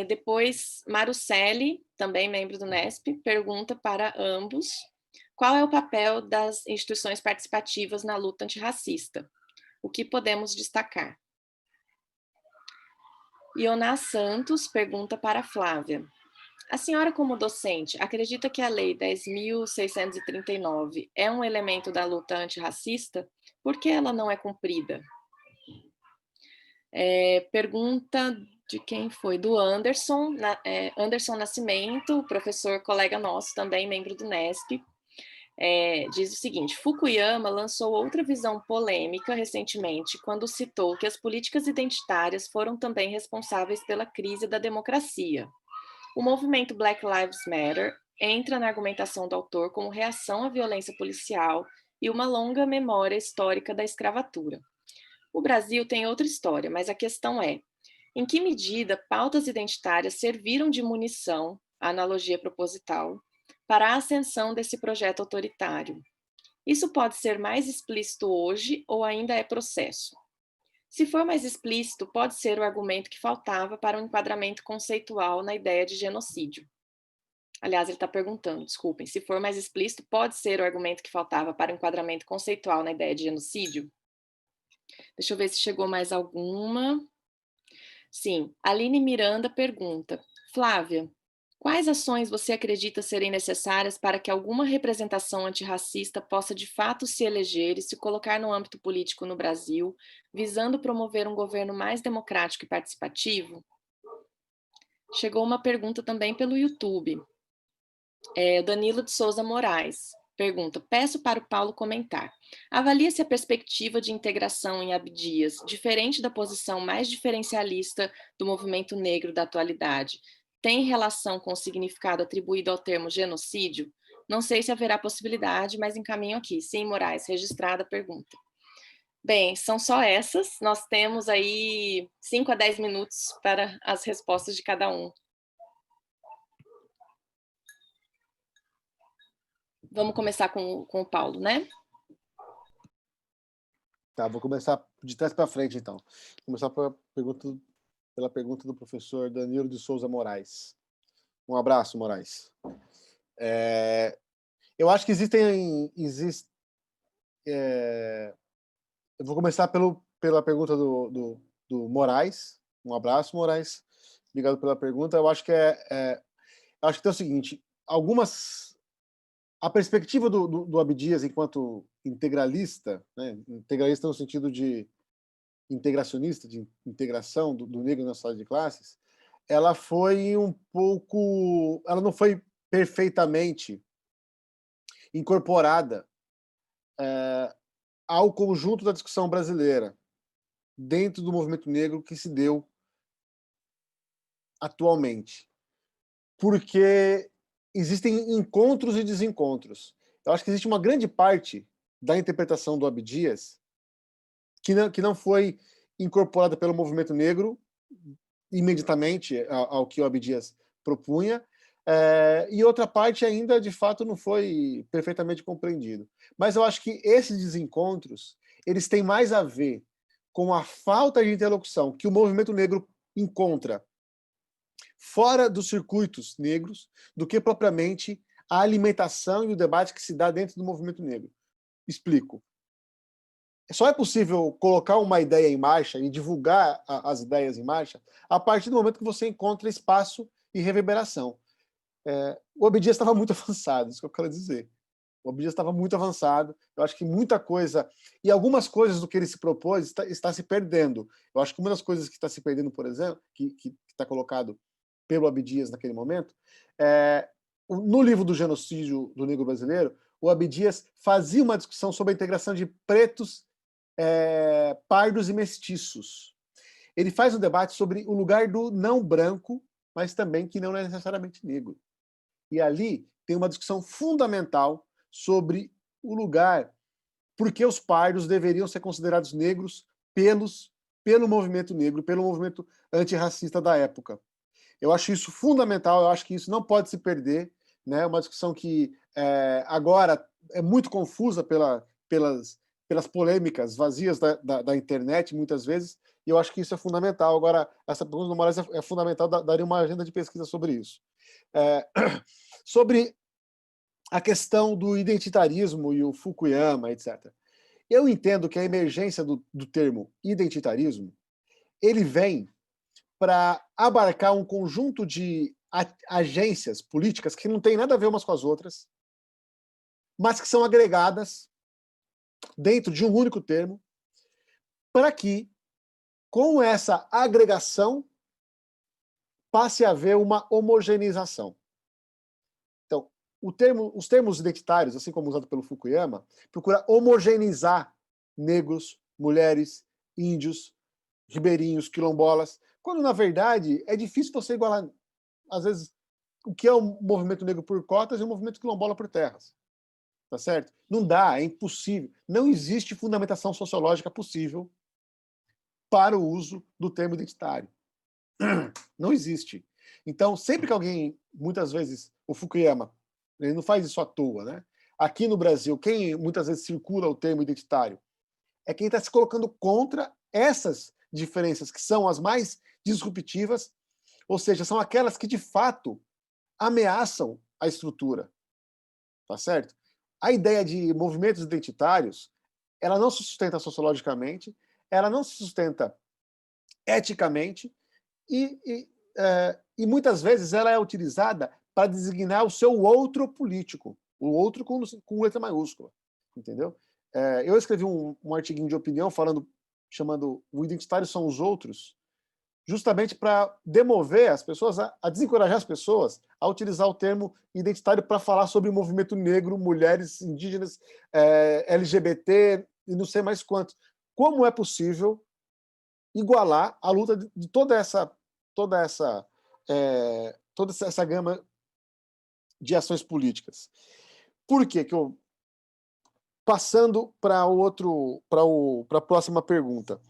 Depois, Marucelli, também membro do NESP, pergunta para ambos: qual é o papel das instituições participativas na luta antirracista? O que podemos destacar? Ioná Santos pergunta para Flávia: a senhora, como docente, acredita que a Lei 10.639 é um elemento da luta antirracista? Por que ela não é cumprida? Pergunta de quem foi? Do Anderson, Anderson Nascimento, professor colega nosso também, membro do NESP. Diz o seguinte: Fukuyama lançou outra visão polêmica recentemente, quando citou que as políticas identitárias foram também responsáveis pela crise da democracia. O movimento Black Lives Matter entra na argumentação do autor como reação à violência policial e uma longa memória histórica da escravatura. O Brasil tem outra história, mas a questão é: em que medida pautas identitárias serviram de munição, a analogia proposital, para a ascensão desse projeto autoritário? Isso pode ser mais explícito hoje ou ainda é processo? Se for mais explícito, pode ser o argumento que faltava para um enquadramento conceitual na ideia de genocídio. Aliás, ele está perguntando, desculpem, se for mais explícito, pode ser o argumento que faltava para o enquadramento conceitual na ideia de genocídio? Deixa eu ver se chegou mais alguma. Sim, Aline Miranda pergunta: Flávia, quais ações você acredita serem necessárias para que alguma representação antirracista possa de fato se eleger e se colocar no âmbito político no Brasil, visando promover um governo mais democrático e participativo? Chegou uma pergunta também pelo YouTube. Danilo de Souza Moraes pergunta: peço para o Paulo comentar. Avalia-se a perspectiva de integração em Abdias, diferente da posição mais diferencialista do movimento negro da atualidade, tem relação com o significado atribuído ao termo genocídio? Não sei se haverá possibilidade, mas encaminho aqui. Sim, Moraes, registrada a pergunta. Bem, são só essas. Nós temos aí 5 a 10 minutos para as respostas de cada um. Vamos começar com o Paulo, né? Tá, vou começar de trás para frente, então. Vou começar pela pergunta do professor Danilo de Souza Moraes. Um abraço, Moraes. Eu acho que eu vou começar pela pergunta do Moraes. Um abraço, Moraes. Obrigado pela pergunta. Eu acho que acho que tem o seguinte: a perspectiva do Abdias enquanto integralista, né, integralista no sentido de integracionista, de integração do negro na sociedade de classes, ela não foi perfeitamente incorporada ao conjunto da discussão brasileira dentro do movimento negro que se deu atualmente, porque existem encontros e desencontros. Eu acho que existe uma grande parte da interpretação do Abdias que não foi incorporada pelo movimento negro imediatamente ao que o Abdias propunha, e outra parte ainda, de fato, não foi perfeitamente compreendido. Mas eu acho que esses desencontros, eles têm mais a ver com a falta de interlocução que o movimento negro encontra fora dos circuitos negros do que propriamente a alimentação e o debate que se dá dentro do movimento negro. Explico. Só é possível colocar uma ideia em marcha e divulgar as ideias em marcha a partir do momento que você encontra espaço e reverberação. O Abdias estava muito avançado, isso que eu quero dizer. O Abdias estava muito avançado. Eu acho que muita coisa, e algumas coisas do que ele se propôs está se perdendo. Eu acho que uma das coisas que está se perdendo, por exemplo, que está colocado pelo Abdias naquele momento, no livro do Genocídio do Negro Brasileiro, o Abdias fazia uma discussão sobre a integração de pretos, pardos e mestiços. Ele faz um debate sobre o lugar do não branco, mas também que não é necessariamente negro. E ali tem uma discussão fundamental sobre o lugar, porque os pardos deveriam ser considerados negros pelo movimento negro, pelo movimento antirracista da época. Eu acho isso fundamental, eu acho que isso não pode se perder, né? Uma discussão que agora é muito confusa pelas polêmicas vazias da internet, muitas vezes, e eu acho que isso é fundamental. Agora, essa pergunta do Moraes é fundamental, daria uma agenda de pesquisa sobre isso. Sobre a questão do identitarismo e o Fukuyama, etc. Eu entendo que a emergência do termo identitarismo, ele vem para abarcar um conjunto de agências políticas que não tem nada a ver umas com as outras, mas que são agregadas dentro de um único termo, para que, com essa agregação, passe a haver uma homogeneização. Então, os termos identitários, assim como usado pelo Fukuyama, procura homogeneizar negros, mulheres, índios, ribeirinhos, quilombolas, quando, na verdade, é difícil você igualar, às vezes, o que é o movimento negro por cotas e o movimento quilombola por terras. Tá certo? Não dá, é impossível. Não existe fundamentação sociológica possível para o uso do termo identitário. Não existe. Então, sempre que alguém, muitas vezes, o Fukuyama, ele não faz isso à toa, né? Aqui no Brasil, quem muitas vezes circula o termo identitário é quem está se colocando contra essas diferenças, que são as mais disruptivas, ou seja, são aquelas que, de fato, ameaçam a estrutura. Tá certo? A ideia de movimentos identitários, ela não se sustenta sociologicamente, ela não se sustenta eticamente, e muitas vezes ela é utilizada para designar o seu outro político, o outro com letra maiúscula, entendeu? Eu escrevi um artiguinho de opinião chamando "O identitário são os outros", justamente para demover as pessoas, a desencorajar as pessoas a utilizar o termo identitário para falar sobre o movimento negro, mulheres, indígenas, LGBT e não sei mais quantos. Como é possível igualar a luta de toda essa gama de ações políticas? Por quê? Passando para a próxima pergunta.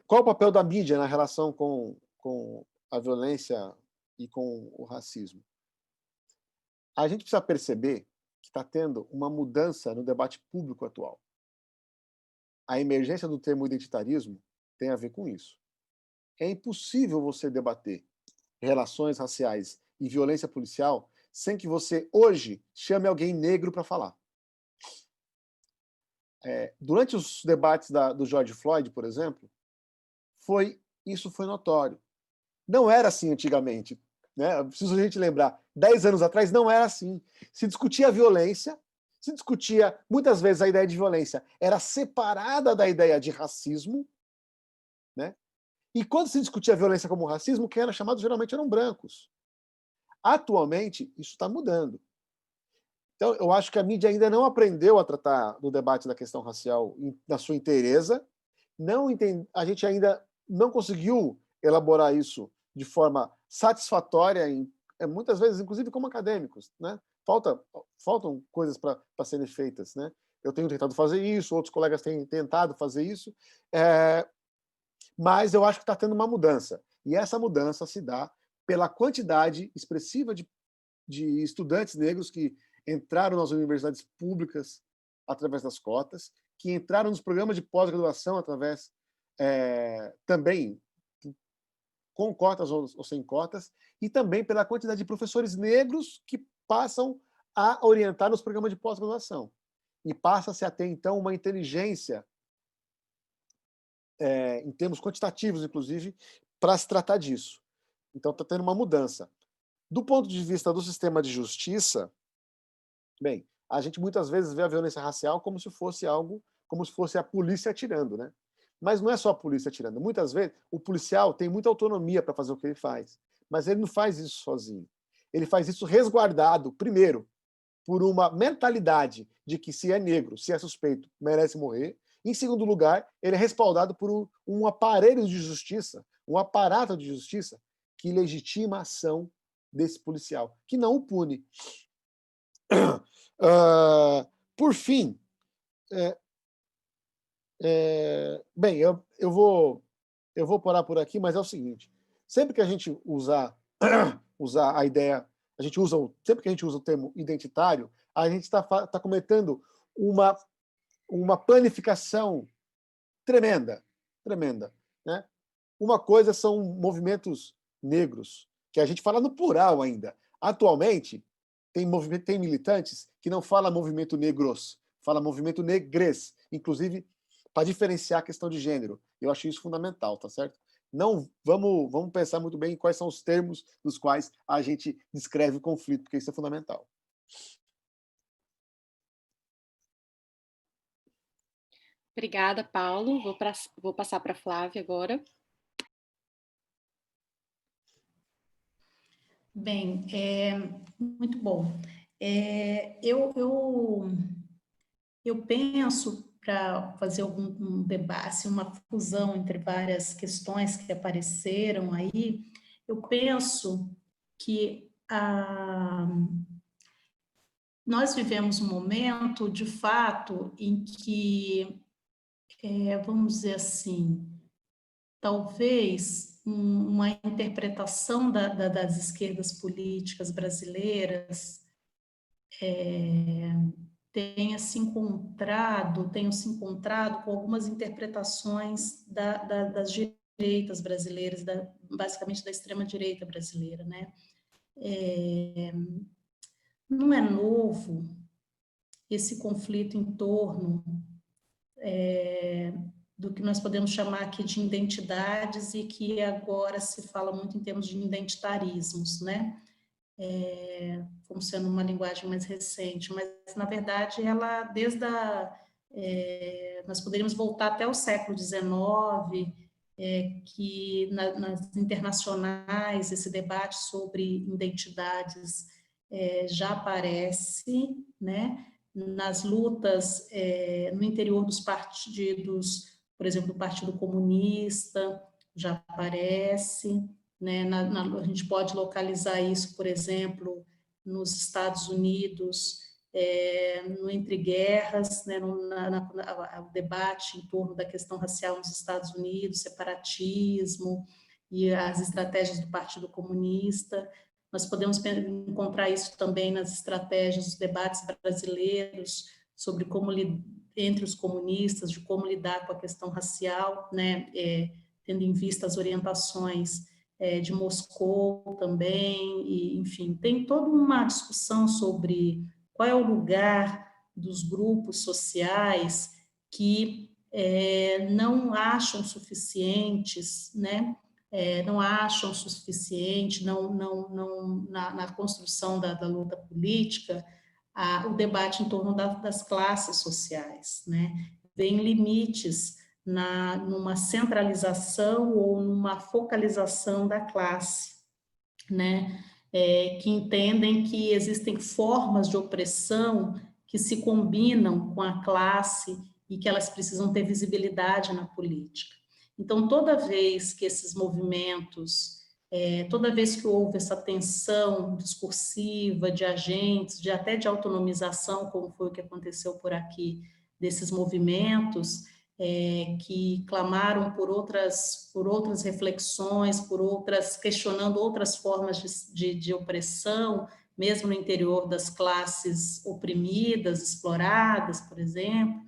Qual o papel da mídia na relação com a violência e com o racismo? A gente precisa perceber que está tendo uma mudança no debate público atual. A emergência do termo identitarismo tem a ver com isso. É impossível você debater relações raciais e violência policial sem que você, hoje, chame alguém negro para falar. Durante os debates do George Floyd, por exemplo, isso foi notório. Não era assim antigamente. Né? Preciso a gente lembrar, 10 anos atrás não era assim. Se discutia a violência, muitas vezes a ideia de violência era separada da ideia de racismo, né? E quando se discutia a violência como racismo, quem era chamado geralmente eram brancos. Atualmente, isso está mudando. Então, eu acho que a mídia ainda não aprendeu a tratar do debate da questão racial na sua inteireza. A gente ainda não conseguiu elaborar isso de forma satisfatória, muitas vezes, inclusive como acadêmicos. Né? Faltam coisas para serem feitas. Né? Eu tenho tentado fazer isso, outros colegas têm tentado fazer isso, mas eu acho que está tendo uma mudança. E essa mudança se dá pela quantidade expressiva de estudantes negros que entraram nas universidades públicas através das cotas, que entraram nos programas de pós-graduação através também com cotas ou sem cotas, e também pela quantidade de professores negros que passam a orientar nos programas de pós-graduação. E passa-se a ter, então, uma inteligência, em termos quantitativos, inclusive, para se tratar disso. Então, está tendo uma mudança. Do ponto de vista do sistema de justiça, bem, a gente muitas vezes vê a violência racial como se fosse a polícia atirando, né? Mas não é só a polícia atirando. Muitas vezes o policial tem muita autonomia para fazer o que ele faz, mas ele não faz isso sozinho. Ele faz isso resguardado, primeiro, por uma mentalidade de que se é negro, se é suspeito, merece morrer. Em segundo lugar, ele é respaldado por um aparelho de justiça, um aparato de justiça que legitima a ação desse policial, que não o pune. Por fim, bem, eu vou parar por aqui, mas é o seguinte: sempre que a gente usar a ideia, sempre que a gente usa o termo identitário, a gente está cometendo uma planificação tremenda, né? Uma coisa são movimentos negros, que a gente fala no plural ainda. Atualmente, tem militantes que não falam movimento negros, fala movimento negres, inclusive para diferenciar a questão de gênero. Eu acho isso fundamental, tá certo? Não, vamos pensar muito bem em quais são os termos dos quais a gente descreve o conflito, porque isso é fundamental. Obrigada, Paulo. Vou passar para a Flávia agora. Bem, muito bom. Eu penso, para fazer um debate, uma fusão entre várias questões que apareceram aí, eu penso que nós vivemos um momento, de fato, em que, vamos dizer assim, talvez uma interpretação das esquerdas políticas brasileiras tenham se encontrado com algumas interpretações das direitas brasileiras, basicamente da extrema-direita brasileira, né? Não é novo esse conflito em torno do que nós podemos chamar aqui de identidades e que agora se fala muito em termos de identitarismos, né? Como sendo uma linguagem mais recente, mas, na verdade, ela, nós poderíamos voltar até o século XIX, que nas internacionais esse debate sobre identidades já aparece, né? Nas lutas no interior dos partidos, por exemplo, do Partido Comunista, já aparece, né? A gente pode localizar isso, por exemplo, nos Estados Unidos, no Entre Guerras, né? O debate em torno da questão racial nos Estados Unidos, separatismo e as estratégias do Partido Comunista. Nós podemos encontrar isso também nas estratégias dos debates brasileiros sobre como entre os comunistas, de como lidar com a questão racial, né? Tendo em vista as orientações de Moscou também, e, enfim, tem toda uma discussão sobre qual é o lugar dos grupos sociais que não acham suficientes, né? Não acham suficiente, na construção da luta política, o debate em torno das classes sociais, né? Vem limites numa centralização ou numa focalização da classe, né? Que entendem que existem formas de opressão que se combinam com a classe e que elas precisam ter visibilidade na política. Então, toda vez que esses movimentos, toda vez que houve essa tensão discursiva de agentes, até de autonomização, como foi o que aconteceu por aqui, desses movimentos, que clamaram por outras reflexões, questionando outras formas de opressão, mesmo no interior das classes oprimidas, exploradas, por exemplo,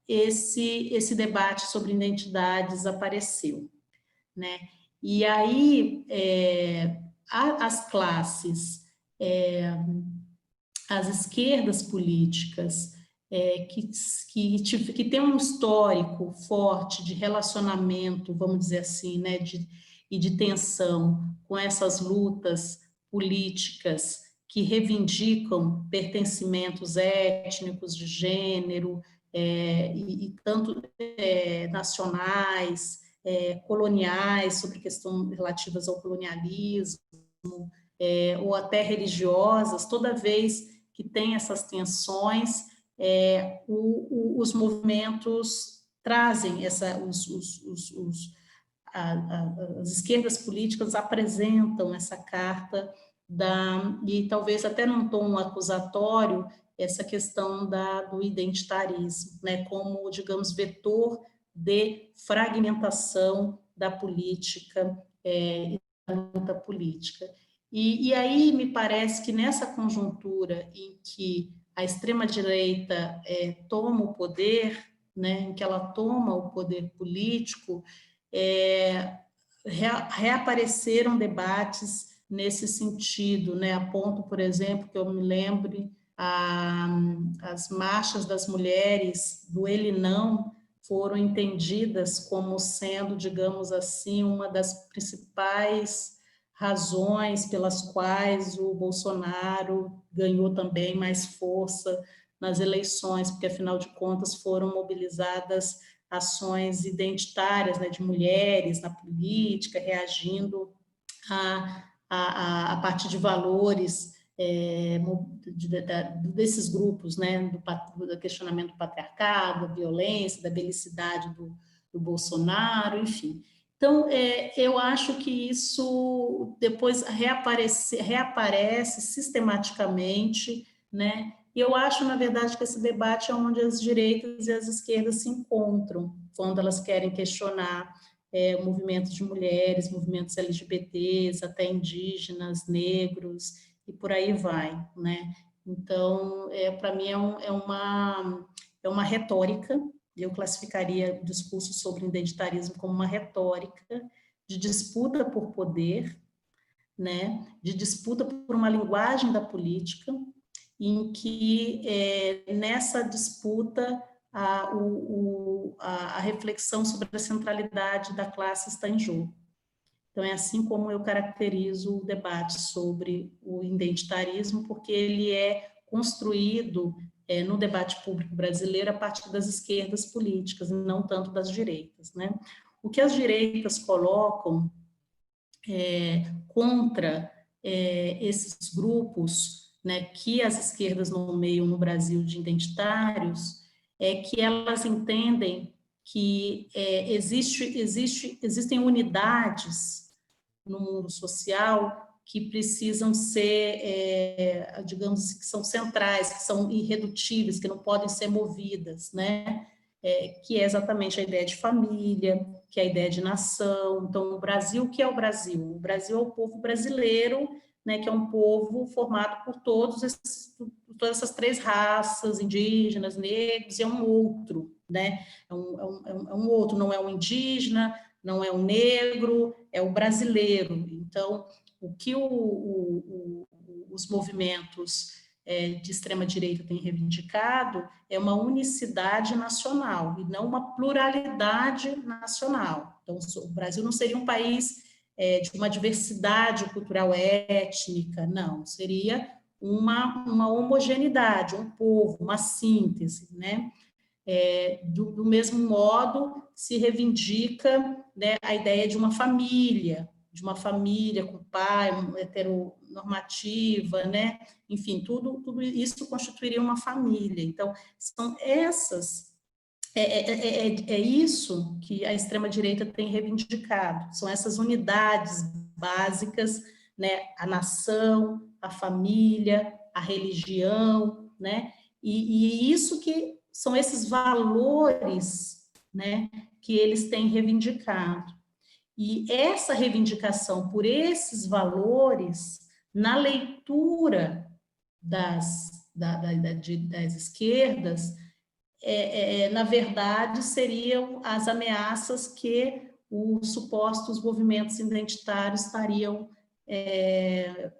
esse debate sobre identidades apareceu, né? E aí as classes, as esquerdas políticas, que tem um histórico forte de relacionamento, vamos dizer assim, né, e de tensão com essas lutas políticas que reivindicam pertencimentos étnicos, de gênero, e tanto nacionais, coloniais, sobre questões relativas ao colonialismo, ou até religiosas, toda vez que tem essas tensões, os movimentos trazem as esquerdas políticas apresentam essa carta e talvez até num tom acusatório, essa questão do identitarismo, né, como, digamos, vetor de fragmentação da política e da luta política. E aí me parece que nessa conjuntura em que a extrema-direita toma o poder, né, em que ela toma o poder político, reapareceram debates nesse sentido, né, a ponto, por exemplo, que eu me lembre, as marchas das mulheres do Ele Não foram entendidas como sendo, digamos assim, uma das principais razões pelas quais o Bolsonaro ganhou também mais força nas eleições, porque, afinal de contas, foram mobilizadas ações identitárias, né, de mulheres na política, reagindo a partir de valores desses grupos, né, do questionamento do patriarcado, da violência, da belicidade do Bolsonaro, enfim. Então, eu acho que isso depois reaparece sistematicamente, né? E eu acho, na verdade, que esse debate é onde as direitas e as esquerdas se encontram, quando elas querem questionar movimentos de mulheres, movimentos LGBTs, até indígenas, negros, e por aí vai, né? Então, para mim, é uma retórica. Eu classificaria o discurso sobre identitarismo como uma retórica de disputa por poder, né? De disputa por uma linguagem da política, em que nessa disputa a reflexão sobre a centralidade da classe está em jogo. Então, é assim como eu caracterizo o debate sobre o identitarismo, porque ele é construído no debate público brasileiro a partir das esquerdas políticas, e não tanto das direitas, né? O que as direitas colocam contra esses grupos, né, que as esquerdas nomeiam no Brasil de identitários, é que elas entendem que existem unidades no mundo social que precisam ser, digamos, que são centrais, que são irredutíveis, que não podem ser movidas, né? Que é exatamente a ideia de família, que é a ideia de nação. Então, o Brasil, o que é o Brasil? O Brasil é o povo brasileiro, né, que é um povo formado por todas essas três raças, indígenas, negros, e é um outro, né? É um outro, não é um indígena, não é um negro, é o brasileiro. Então, o que os movimentos de extrema-direita têm reivindicado é uma unicidade nacional, e não uma pluralidade nacional. Então, o Brasil não seria um país de uma diversidade cultural étnica, não, seria uma homogeneidade, um povo, uma síntese, né? Do mesmo modo, se reivindica, né, a ideia de uma família com pai, heteronormativa, né? Enfim, tudo isso constituiria uma família. Então, são essas, isso que a extrema-direita tem reivindicado, são essas unidades básicas, né? A nação, a família, a religião, né? E isso que são esses valores, né, que eles têm reivindicado. E essa reivindicação por esses valores, na leitura das esquerdas, na verdade, seriam as ameaças que os supostos movimentos identitários estariam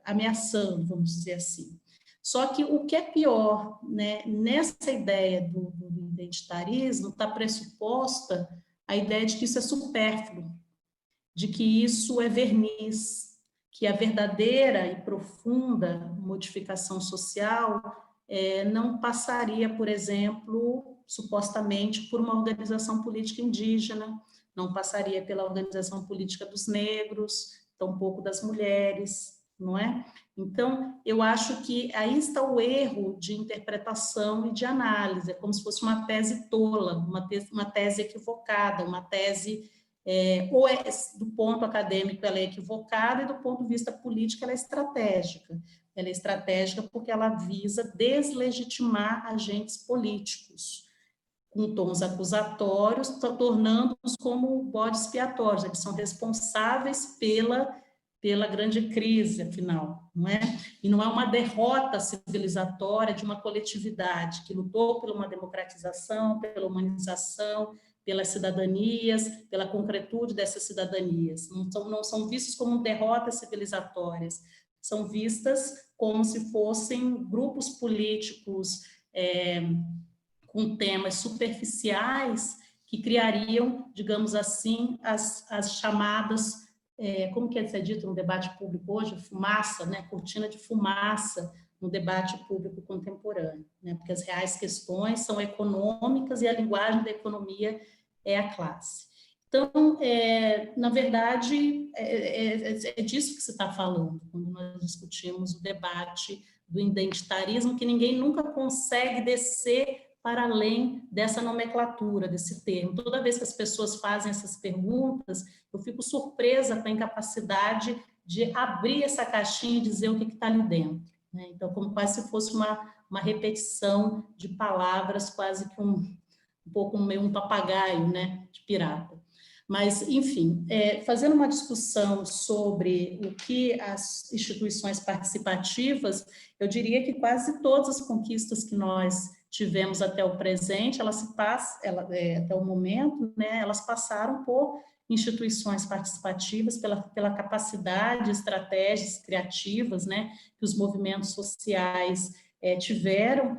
ameaçando, vamos dizer assim. Só que o que é pior, né, nessa ideia do identitarismo, está pressuposta a ideia de que isso é supérfluo, de que isso é verniz, que a verdadeira e profunda modificação social não passaria, por exemplo, supostamente, por uma organização política indígena, não passaria pela organização política dos negros, tampouco das mulheres, não é? Então, eu acho que aí está o erro de interpretação e de análise, é como se fosse uma tese tola, uma tese equivocada, uma tese, ou do ponto acadêmico ela é equivocada, e do ponto de vista político ela é estratégica. Ela é estratégica porque ela visa deslegitimar agentes políticos, com tons acusatórios, tornando-os como bodes expiatórios, eles são responsáveis pela grande crise, afinal, não é? E não é uma derrota civilizatória de uma coletividade que lutou por uma democratização, pela humanização, pelas cidadanias, pela concretude dessas cidadanias. Não são vistos como derrotas civilizatórias, são vistas como se fossem grupos políticos com temas superficiais que criariam, digamos assim, as chamadas, como que é ser dito no debate público hoje, fumaça, né? Cortina de fumaça no debate público contemporâneo, né? Porque as reais questões são econômicas e a linguagem da economia é a classe. Então, na verdade, é disso que se está falando, quando nós discutimos o debate do identitarismo, que ninguém nunca consegue descer para além dessa nomenclatura, desse termo. Toda vez que as pessoas fazem essas perguntas, eu fico surpresa com a incapacidade de abrir essa caixinha e dizer o que está ali dentro, né? Então, como quase se fosse uma repetição de palavras, quase que um pouco meio um papagaio, né, de pirata. Mas, enfim, fazendo uma discussão sobre o que as instituições participativas, eu diria que quase todas as conquistas que nós tivemos até o presente, até o momento, né, elas passaram por instituições participativas, pela capacidade, estratégias criativas, né, que os movimentos sociais tiveram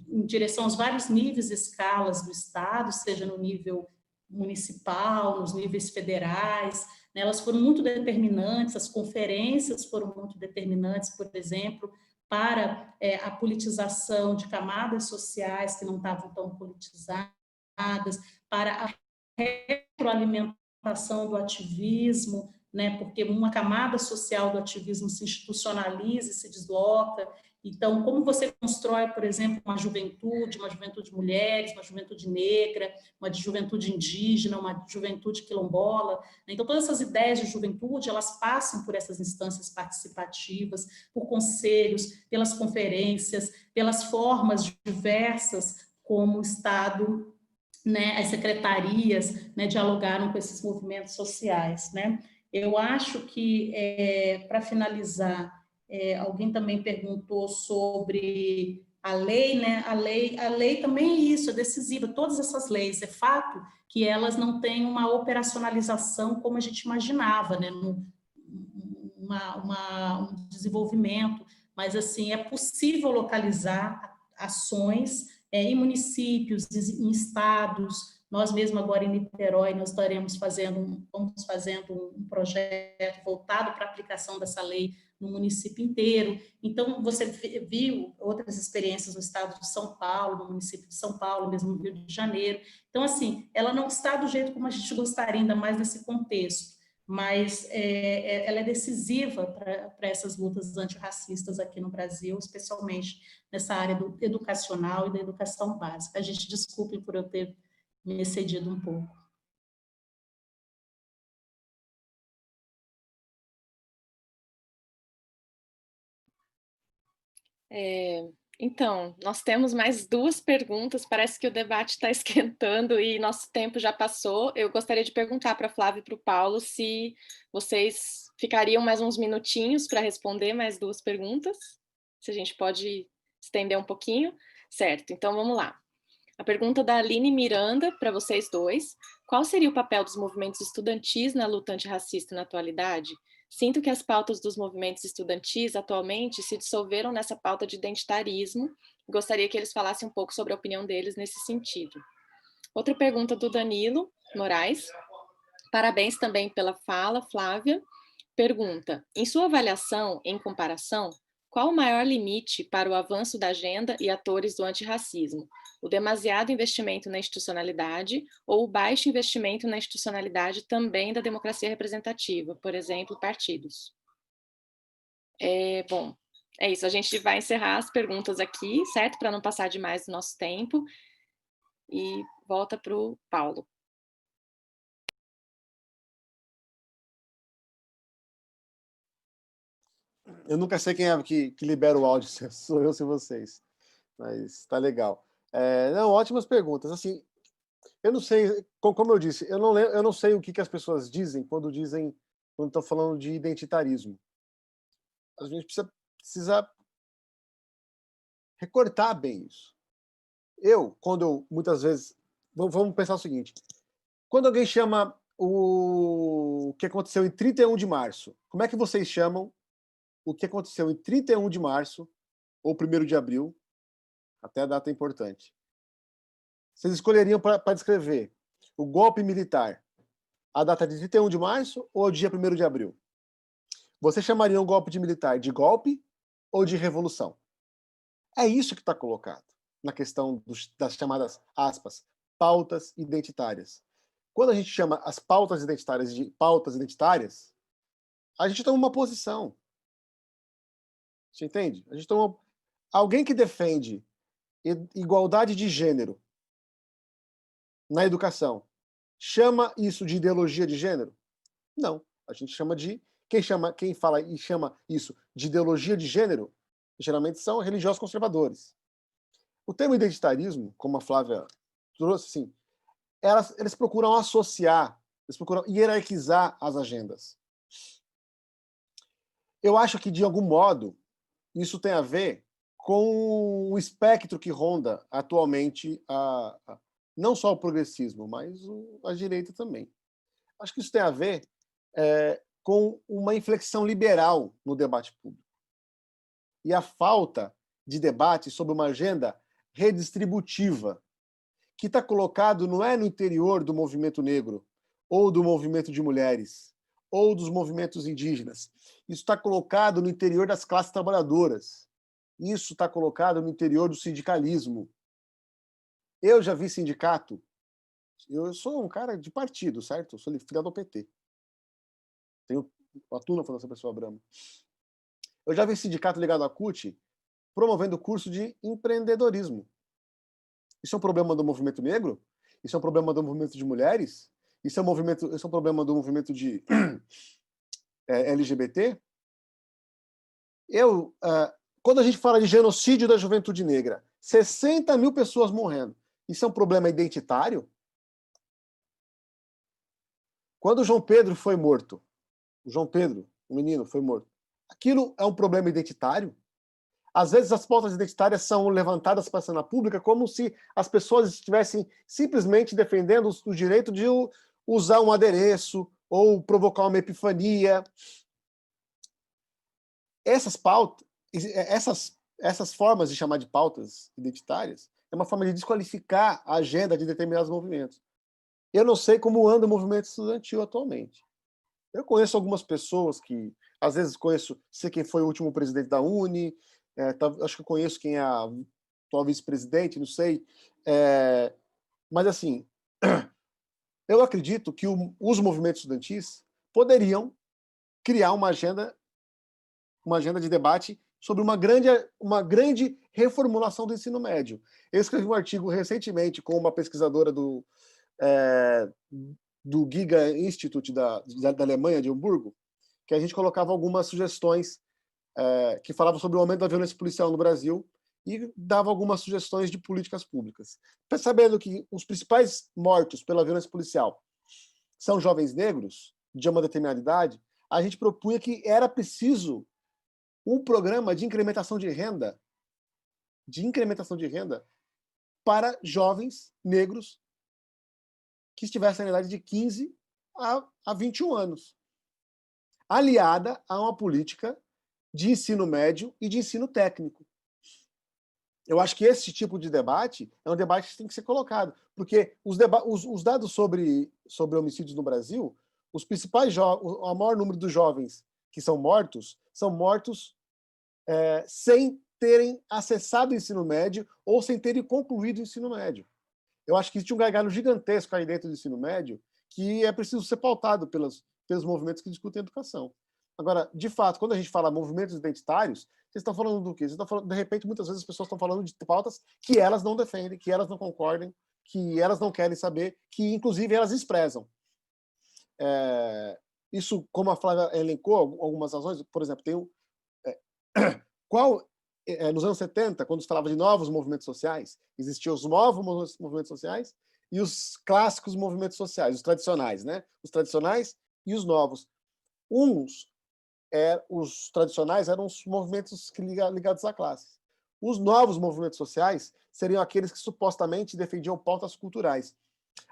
em direção aos vários níveis e escalas do Estado, seja no nível municipal, nos níveis federais, né, elas foram muito determinantes, as conferências foram muito determinantes, por exemplo, para a politização de camadas sociais que não estavam tão politizadas, para a retroalimentação do ativismo, né, porque uma camada social do ativismo se institucionaliza e se desloca. Então, como você constrói, por exemplo, uma juventude de mulheres, uma juventude negra, uma de juventude indígena, uma juventude quilombola. Então, todas essas ideias de juventude, elas passam por essas instâncias participativas, por conselhos, pelas conferências, pelas formas diversas como o Estado, né, as secretarias, né, dialogaram com esses movimentos sociais, né? Eu acho que, para finalizar, alguém também perguntou sobre a lei, né? A lei também é isso, é decisiva. Todas essas leis, é fato que elas não têm uma operacionalização como a gente imaginava, né? Um desenvolvimento, mas assim é possível localizar ações em municípios, em estados. Nós mesmo agora em Niterói, nós vamos fazendo um projeto voltado para a aplicação dessa lei no município inteiro. Então, você viu outras experiências no estado de São Paulo, no município de São Paulo, mesmo no Rio de Janeiro. Então, assim, ela não está do jeito como a gente gostaria, ainda mais nesse contexto, mas ela é decisiva para essas lutas antirracistas aqui no Brasil, especialmente nessa área do educacional e da educação básica. A gente, desculpe por eu ter me excedido um pouco. Então, nós temos mais 2 perguntas, parece que o debate está esquentando e nosso tempo já passou. Eu gostaria de perguntar para a Flávia e para o Paulo se vocês ficariam mais uns minutinhos para responder mais 2 perguntas, se a gente pode estender um pouquinho. Certo, então vamos lá. A pergunta da Aline Miranda, para vocês dois. Qual seria o papel dos movimentos estudantis na luta antirracista na atualidade? Sinto que as pautas dos movimentos estudantis atualmente se dissolveram nessa pauta de identitarismo. Gostaria que eles falassem um pouco sobre a opinião deles nesse sentido. Outra pergunta do Danilo Moraes. Parabéns também pela fala, Flávia. Pergunta: em sua avaliação, em comparação, qual o maior limite para o avanço da agenda e atores do antirracismo? O demasiado investimento na institucionalidade ou o baixo investimento na institucionalidade também da democracia representativa, por exemplo, partidos? Bom, é isso. A gente vai encerrar as perguntas aqui, certo? Para não passar demais do nosso tempo. E volta para o Paulo. Eu nunca sei quem é que libera o áudio, se sou eu ou se vocês. Mas tá legal. Não, ótimas perguntas. Assim, eu não sei, como eu disse, eu não sei o que as pessoas dizem quando estão falando de identitarismo. A gente precisa recortar bem isso. Muitas vezes, vamos pensar o seguinte, quando alguém chama o que aconteceu em 31 de março, como é que vocês chamam o que aconteceu em 31 de março ou 1º de abril, até a data é importante? Vocês escolheriam para descrever o golpe militar a data de 31 de março ou o dia 1º de abril? Vocês chamariam o golpe de militar de golpe ou de revolução? É isso que está colocado na questão das chamadas, aspas, pautas identitárias. quando a gente chama as pautas identitárias de pautas identitárias, a gente toma uma posição. Você entende? A gente toma... Alguém que defende igualdade de gênero na educação chama isso de ideologia de gênero? Não. A gente chama de... Quem fala e chama isso de ideologia de gênero, geralmente são religiosos conservadores. O termo identitarismo, como a Flávia trouxe, assim, eles procuram associar, eles procuram hierarquizar as agendas. Eu acho que, de algum modo, isso tem a ver com o espectro que ronda atualmente não só o progressismo, mas a direita também. Acho que isso tem a ver com uma inflexão liberal no debate público. E a falta de debate sobre uma agenda redistributiva, que está colocado não é no interior do movimento negro, ou do movimento de mulheres, ou dos movimentos indígenas. Isso está colocado no interior das classes trabalhadoras. Isso está colocado no interior do sindicalismo. Eu já vi sindicato. Eu sou um cara de partido, certo? Eu sou filiado ao PT. Atuo na Fundação Pessoa Abramo. Eu já vi sindicato ligado à CUT promovendo curso de empreendedorismo. Isso é um problema do movimento negro? Isso é um problema do movimento de mulheres? Isso é um problema do movimento de LGBT? Quando a gente fala de genocídio da juventude negra, 60 mil pessoas morrendo, isso é um problema identitário? Quando o João Pedro foi morto, o menino, foi morto, aquilo é um problema identitário? Às vezes as pautas identitárias são levantadas para a cena pública como se as pessoas estivessem simplesmente defendendo o direito de usar um adereço ou provocar uma epifania. Essas pautas, essas formas de chamar de pautas identitárias é uma forma de desqualificar a agenda de determinados movimentos. Eu não sei como anda o movimento estudantil atualmente. Eu conheço algumas pessoas que, às vezes, sei quem foi o último presidente da Uni, acho que eu conheço quem é a atual vice-presidente, não sei. Mas, assim, eu acredito que os movimentos estudantis poderiam criar uma agenda de debate sobre uma grande reformulação do ensino médio. Eu escrevi um artigo recentemente com uma pesquisadora do Giga Institute da Alemanha, de Hamburgo, que a gente colocava algumas sugestões que falavam sobre o aumento da violência policial no Brasil e dava algumas sugestões de políticas públicas. Percebendo que os principais mortos pela violência policial são jovens negros, de uma determinada idade, a gente propunha que era preciso um programa de incrementação de renda para jovens negros que estivessem na idade de 15 a 21 anos, aliada a uma política de ensino médio e de ensino técnico. Eu acho que esse tipo de debate é um debate que tem que ser colocado, porque os dados sobre homicídios no Brasil, o maior número dos jovens que são mortos sem terem acessado o ensino médio ou sem terem concluído o ensino médio. Eu acho que existe um gargalo gigantesco aí dentro do ensino médio que é preciso ser pautado pelos movimentos que discutem educação. Agora, de fato, quando a gente fala movimentos identitários, vocês estão falando do quê? Vocês estão falando, de repente, muitas vezes as pessoas estão falando de pautas que elas não defendem, que elas não concordem, que elas não querem saber, que, inclusive, elas desprezam. Isso, como a Flávia elencou, algumas razões, por exemplo, nos anos 70, quando se falava de novos movimentos sociais, existiam os novos movimentos sociais e os clássicos movimentos sociais, os tradicionais, né? Os tradicionais e os novos. Os tradicionais eram os movimentos ligados à classe. Os novos movimentos sociais seriam aqueles que supostamente defendiam pautas culturais.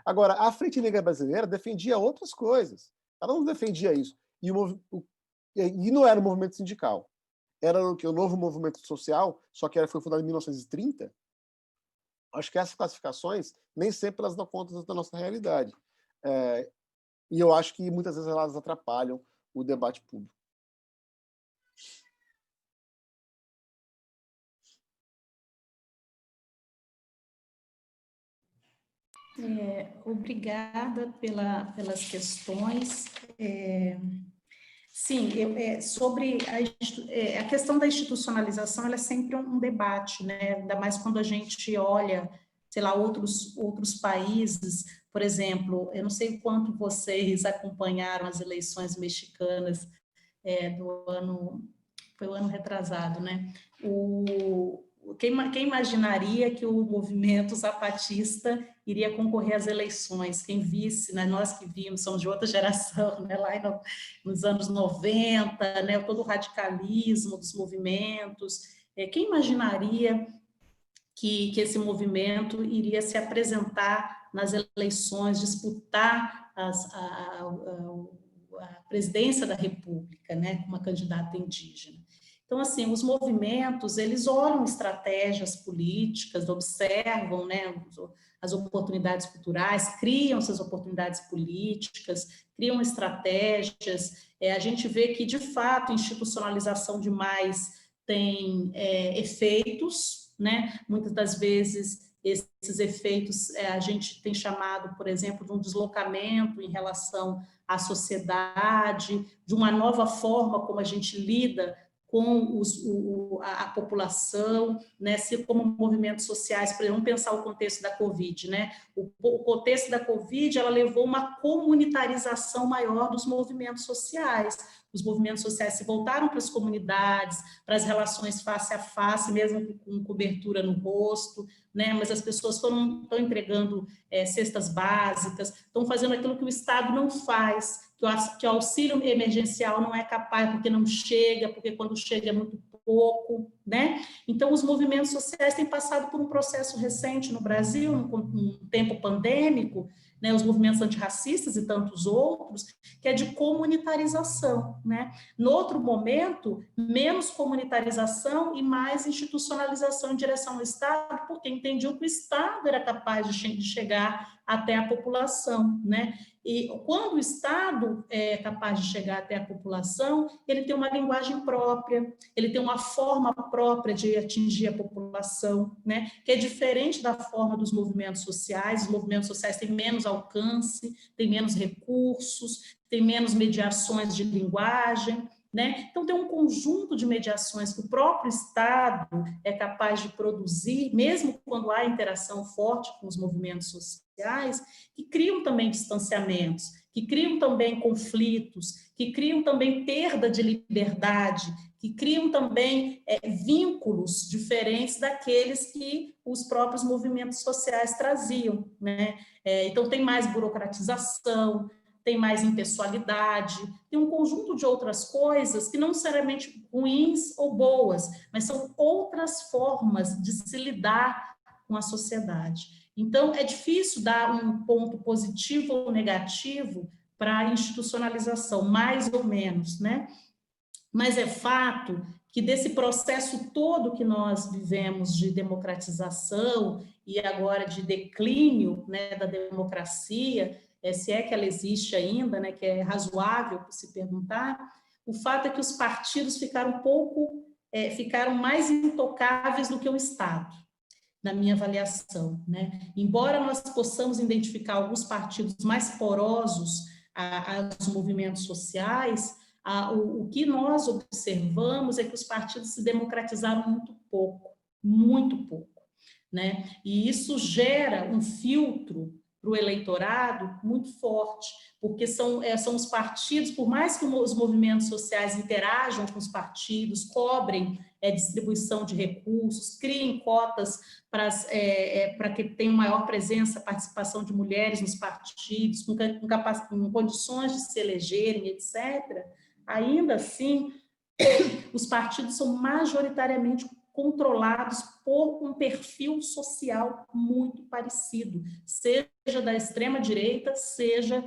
Agora, a Frente Negra Brasileira defendia outras coisas. Ela não defendia isso. E não era um movimento sindical. Era o novo movimento social, só que foi fundado em 1930. Acho que essas classificações nem sempre elas dão conta da nossa realidade. E eu acho que muitas vezes elas atrapalham o debate público. Obrigada pelas questões. Sim, sobre a questão da institucionalização, ela é sempre um debate, né? Ainda mais quando a gente olha, sei lá, outros países. Por exemplo, eu não sei o quanto vocês acompanharam as eleições mexicanas foi o ano retrasado, né? Quem imaginaria que o movimento zapatista iria concorrer às eleições? Quem visse, né, nós que vimos, somos de outra geração, né, lá nos anos 90, né, todo o radicalismo dos movimentos, quem imaginaria que esse movimento iria se apresentar nas eleições, disputar a presidência da República, né, como uma candidata indígena? Então, assim, os movimentos, eles olham estratégias políticas, observam, né, as oportunidades culturais, criam essas oportunidades políticas, criam estratégias. A gente vê que, de fato, institucionalização demais tem efeitos, né? Muitas das vezes esses efeitos a gente tem chamado, por exemplo, de um deslocamento em relação à sociedade, de uma nova forma como a gente lida com a população, né, como movimentos sociais. Por exemplo, vamos pensar o contexto da Covid, né? O contexto da Covid, ela levou uma comunitarização maior dos movimentos sociais. Os movimentos sociais se voltaram para as comunidades, para as relações face a face, mesmo com cobertura no rosto, né? Mas as pessoas estão entregando cestas básicas, estão fazendo aquilo que o Estado não faz, que o auxílio emergencial não é capaz, porque não chega, porque quando chega é muito pouco, né? Então, os movimentos sociais têm passado por um processo recente no Brasil, num tempo pandêmico, né, os movimentos antirracistas e tantos outros, que é de comunitarização, né? No outro momento, menos comunitarização e mais institucionalização em direção ao Estado, porque entendiam que o Estado era capaz de chegar até a população, né? E quando o Estado é capaz de chegar até a população, ele tem uma linguagem própria, ele tem uma forma própria de atingir a população, né? Que é diferente da forma dos movimentos sociais. Os movimentos sociais têm menos alcance, têm menos recursos, têm menos mediações de linguagem, né? Então, tem um conjunto de mediações que o próprio Estado é capaz de produzir, mesmo quando há interação forte com os movimentos sociais, que criam também distanciamentos, que criam também conflitos, que criam também perda de liberdade, que criam também vínculos diferentes daqueles que os próprios movimentos sociais traziam, né? Então, tem mais burocratização, tem mais impessoalidade, tem um conjunto de outras coisas que não necessariamente ruins ou boas, mas são outras formas de se lidar com a sociedade. Então, é difícil dar um ponto positivo ou negativo para a institucionalização, mais ou menos, né? Mas é fato que desse processo todo que nós vivemos de democratização e agora de declínio, né, da democracia, se é que ela existe ainda, né, que é razoável se perguntar, o fato é que os partidos ficaram mais intocáveis do que o Estado, na minha avaliação, né? Embora nós possamos identificar alguns partidos mais porosos aos movimentos sociais, o que nós observamos é que os partidos se democratizaram muito pouco, né? E isso gera um filtro para o eleitorado muito forte, porque são os partidos, por mais que os movimentos sociais interajam com os partidos, cobrem distribuição de recursos, criem cotas para que tenha maior presença, participação de mulheres nos partidos, com condições de se elegerem, etc., ainda assim, os partidos são majoritariamente controlados por um perfil social muito parecido, seja da extrema-direita, seja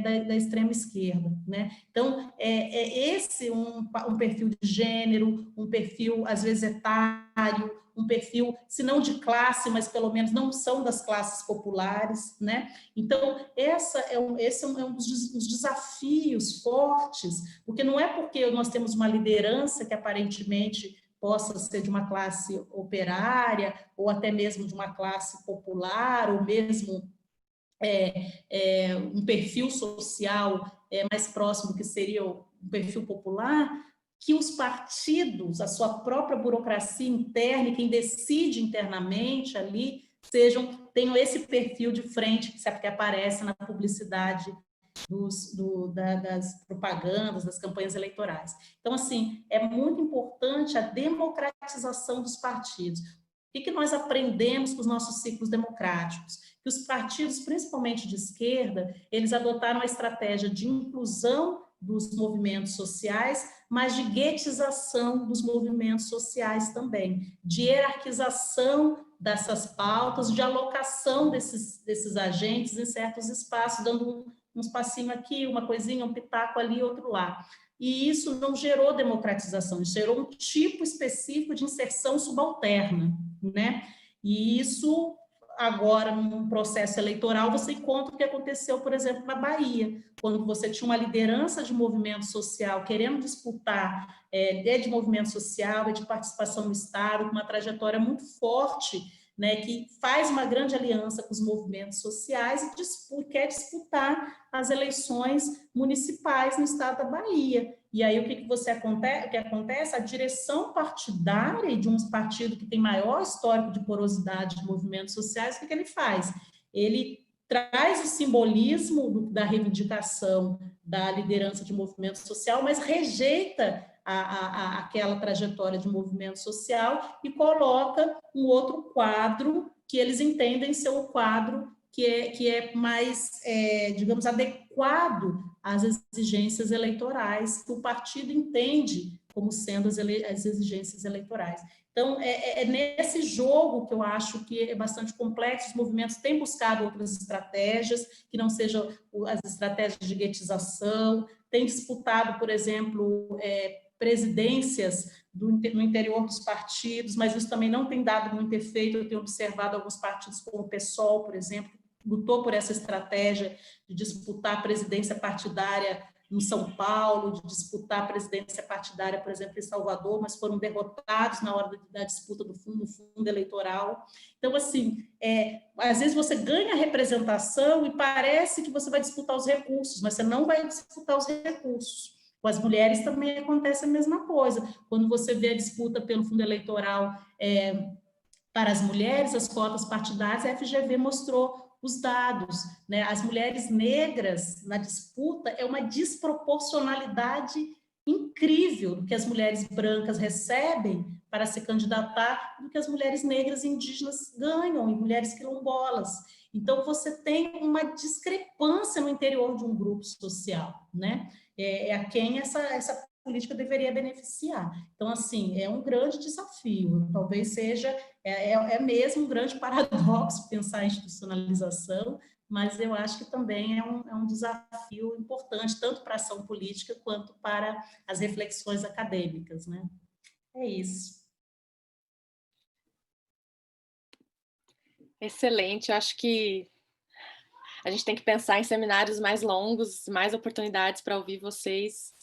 da extrema-esquerda, né? Então, esse um perfil de gênero, um perfil, às vezes, etário, um perfil, se não de classe, mas pelo menos não são das classes populares, né? Então, esse é um dos desafios fortes, porque não é porque nós temos uma liderança que aparentemente possa ser de uma classe operária, ou até mesmo de uma classe popular, ou mesmo um perfil social mais próximo do que seria um perfil popular, que os partidos, a sua própria burocracia interna, e quem decide internamente ali, tenham esse perfil de frente que aparece na publicidade das propagandas, das campanhas eleitorais. Então, assim, é muito importante a democratização dos partidos. O que nós aprendemos com os nossos ciclos democráticos? Que os partidos, principalmente de esquerda, eles adotaram a estratégia de inclusão dos movimentos sociais, mas de guetização dos movimentos sociais também, de hierarquização dessas pautas, de alocação desses agentes em certos espaços, dando um espacinho aqui, uma coisinha, um pitaco ali, outro lá. E isso não gerou democratização, isso gerou um tipo específico de inserção subalterna, né? E isso, agora, num processo eleitoral, você encontra o que aconteceu, por exemplo, na Bahia, quando você tinha uma liderança de movimento social querendo disputar, de movimento social e de participação no Estado, com uma trajetória muito forte, né, que faz uma grande aliança com os movimentos sociais e quer disputar as eleições municipais no estado da Bahia. E aí o que acontece? A direção partidária de um partido que tem maior histórico de porosidade de movimentos sociais, o que ele faz? Ele traz o simbolismo da reivindicação da liderança de movimento social, mas rejeita aquela trajetória de movimento social e coloca um outro quadro que eles entendem ser o quadro que é mais, digamos, adequado às exigências eleitorais que o partido entende como sendo as exigências eleitorais. Então, é nesse jogo que eu acho que é bastante complexo. Os movimentos têm buscado outras estratégias, que não sejam as estratégias de guetização, têm disputado, por exemplo, presidências no interior dos partidos, mas isso também não tem dado muito efeito. Eu tenho observado alguns partidos, como o PSOL, por exemplo, lutou por essa estratégia de disputar a presidência partidária em São Paulo, de disputar a presidência partidária, por exemplo, em Salvador, mas foram derrotados na hora da disputa no fundo eleitoral. Então, assim, às vezes você ganha representação e parece que você vai disputar os recursos, mas você não vai disputar os recursos. Com as mulheres também acontece a mesma coisa. Quando você vê a disputa pelo fundo eleitoral para as mulheres, as cotas partidárias, a FGV mostrou os dados, né? As mulheres negras na disputa é uma desproporcionalidade incrível do que as mulheres brancas recebem para se candidatar, do que as mulheres negras e indígenas ganham, e mulheres quilombolas. Então, você tem uma discrepância no interior de um grupo social, né? A quem essa política deveria beneficiar. Então, assim, é um grande desafio, talvez seja, mesmo um grande paradoxo pensar em institucionalização, mas eu acho que também é um desafio importante, tanto para a ação política quanto para as reflexões acadêmicas, né? É isso. Excelente, eu acho que a gente tem que pensar em seminários mais longos, mais oportunidades para ouvir vocês.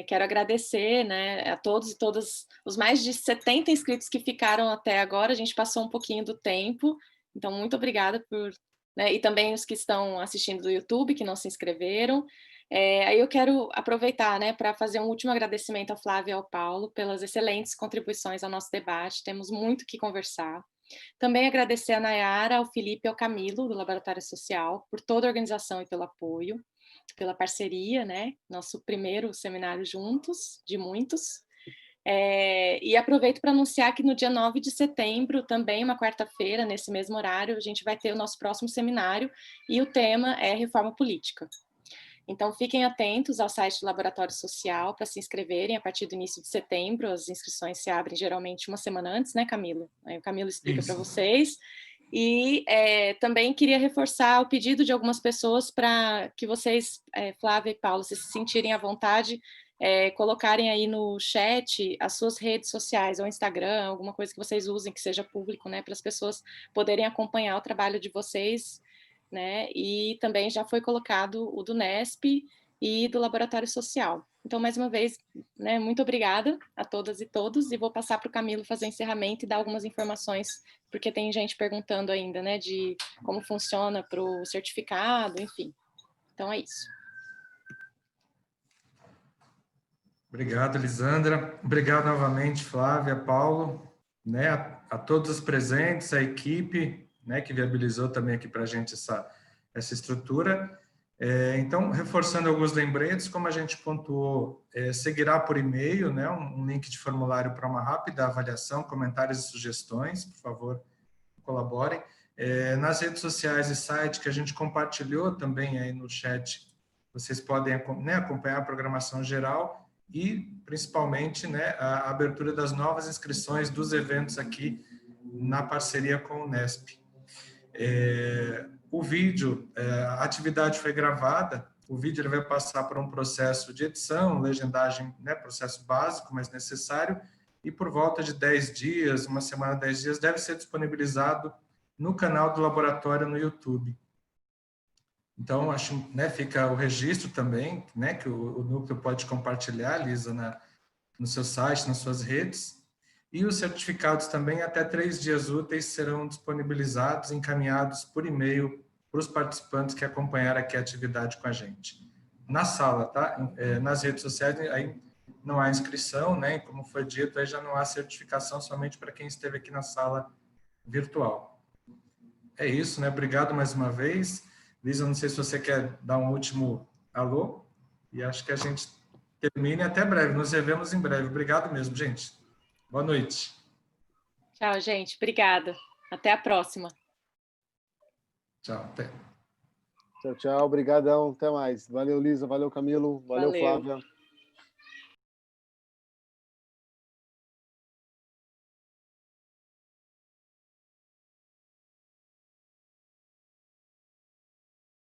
Quero agradecer, né, a todos e todas os mais de 70 inscritos que ficaram até agora. A gente passou um pouquinho do tempo, então muito obrigada por, né, e também os que estão assistindo do YouTube, que não se inscreveram. Aí eu quero aproveitar, né, para fazer um último agradecimento ao Flávio e ao Paulo pelas excelentes contribuições ao nosso debate. Temos muito que conversar. Também agradecer a Nayara, ao Felipe e ao Camilo, do Laboratório Social, por toda a organização e pelo apoio, pela parceria, né? Nosso primeiro seminário juntos, de muitos. E aproveito para anunciar que no dia 9 de setembro, também uma quarta-feira, nesse mesmo horário, a gente vai ter o nosso próximo seminário, e o tema é reforma política. Então, fiquem atentos ao site do Laboratório Social para se inscreverem a partir do início de setembro. As inscrições se abrem geralmente uma semana antes, né, Camilo? Aí o Camilo explica para vocês. E também queria reforçar o pedido de algumas pessoas para que vocês, Flávia e Paulo, se sentirem à vontade, colocarem aí no chat as suas redes sociais, ou Instagram, alguma coisa que vocês usem que seja público, né, para as pessoas poderem acompanhar o trabalho de vocês, né? E também já foi colocado o do Nesp e do Laboratório Social. Então, mais uma vez, né, muito obrigada a todas e todos, e vou passar para o Camilo fazer o encerramento e dar algumas informações, porque tem gente perguntando ainda, né, de como funciona para o certificado, enfim. Então, é isso. Obrigado, Lisandra. Obrigado novamente, Flávia, Paulo, né, a todos os presentes, a equipe, né, que viabilizou também aqui para a gente essa estrutura. Então, reforçando alguns lembretes, como a gente pontuou, seguirá por e-mail, né, um link de formulário para uma rápida avaliação, comentários e sugestões, por favor, colaborem. Nas redes sociais e site que a gente compartilhou também aí no chat, vocês podem, né, acompanhar a programação geral e, principalmente, né, a abertura das novas inscrições dos eventos aqui na parceria com o Unesp. O vídeo, a atividade foi gravada, o vídeo ele vai passar por um processo de edição, legendagem, né, processo básico, mas necessário, e por volta de 10 dias, uma semana, 10 dias, deve ser disponibilizado no canal do laboratório no YouTube. Então, acho, né, fica o registro também, né, que o núcleo pode compartilhar, Lisa, no seu site, nas suas redes, e os certificados também, até 3 dias úteis, serão disponibilizados, encaminhados por e-mail para os participantes que acompanharam aqui a atividade com a gente. Na sala, tá? Nas redes sociais, aí não há inscrição, né? Como foi dito, aí já não há certificação, somente para quem esteve aqui na sala virtual. É isso, né? Obrigado mais uma vez. Lisa, não sei se você quer dar um último alô, e acho que a gente termina até breve. Nos revemos em breve. Obrigado mesmo, gente. Boa noite. Tchau, gente. Obrigada. Até a próxima. Tchau. Até. Tchau, tchau. Obrigadão. Até mais. Valeu, Lisa. Valeu, Camilo. Valeu, Flávia.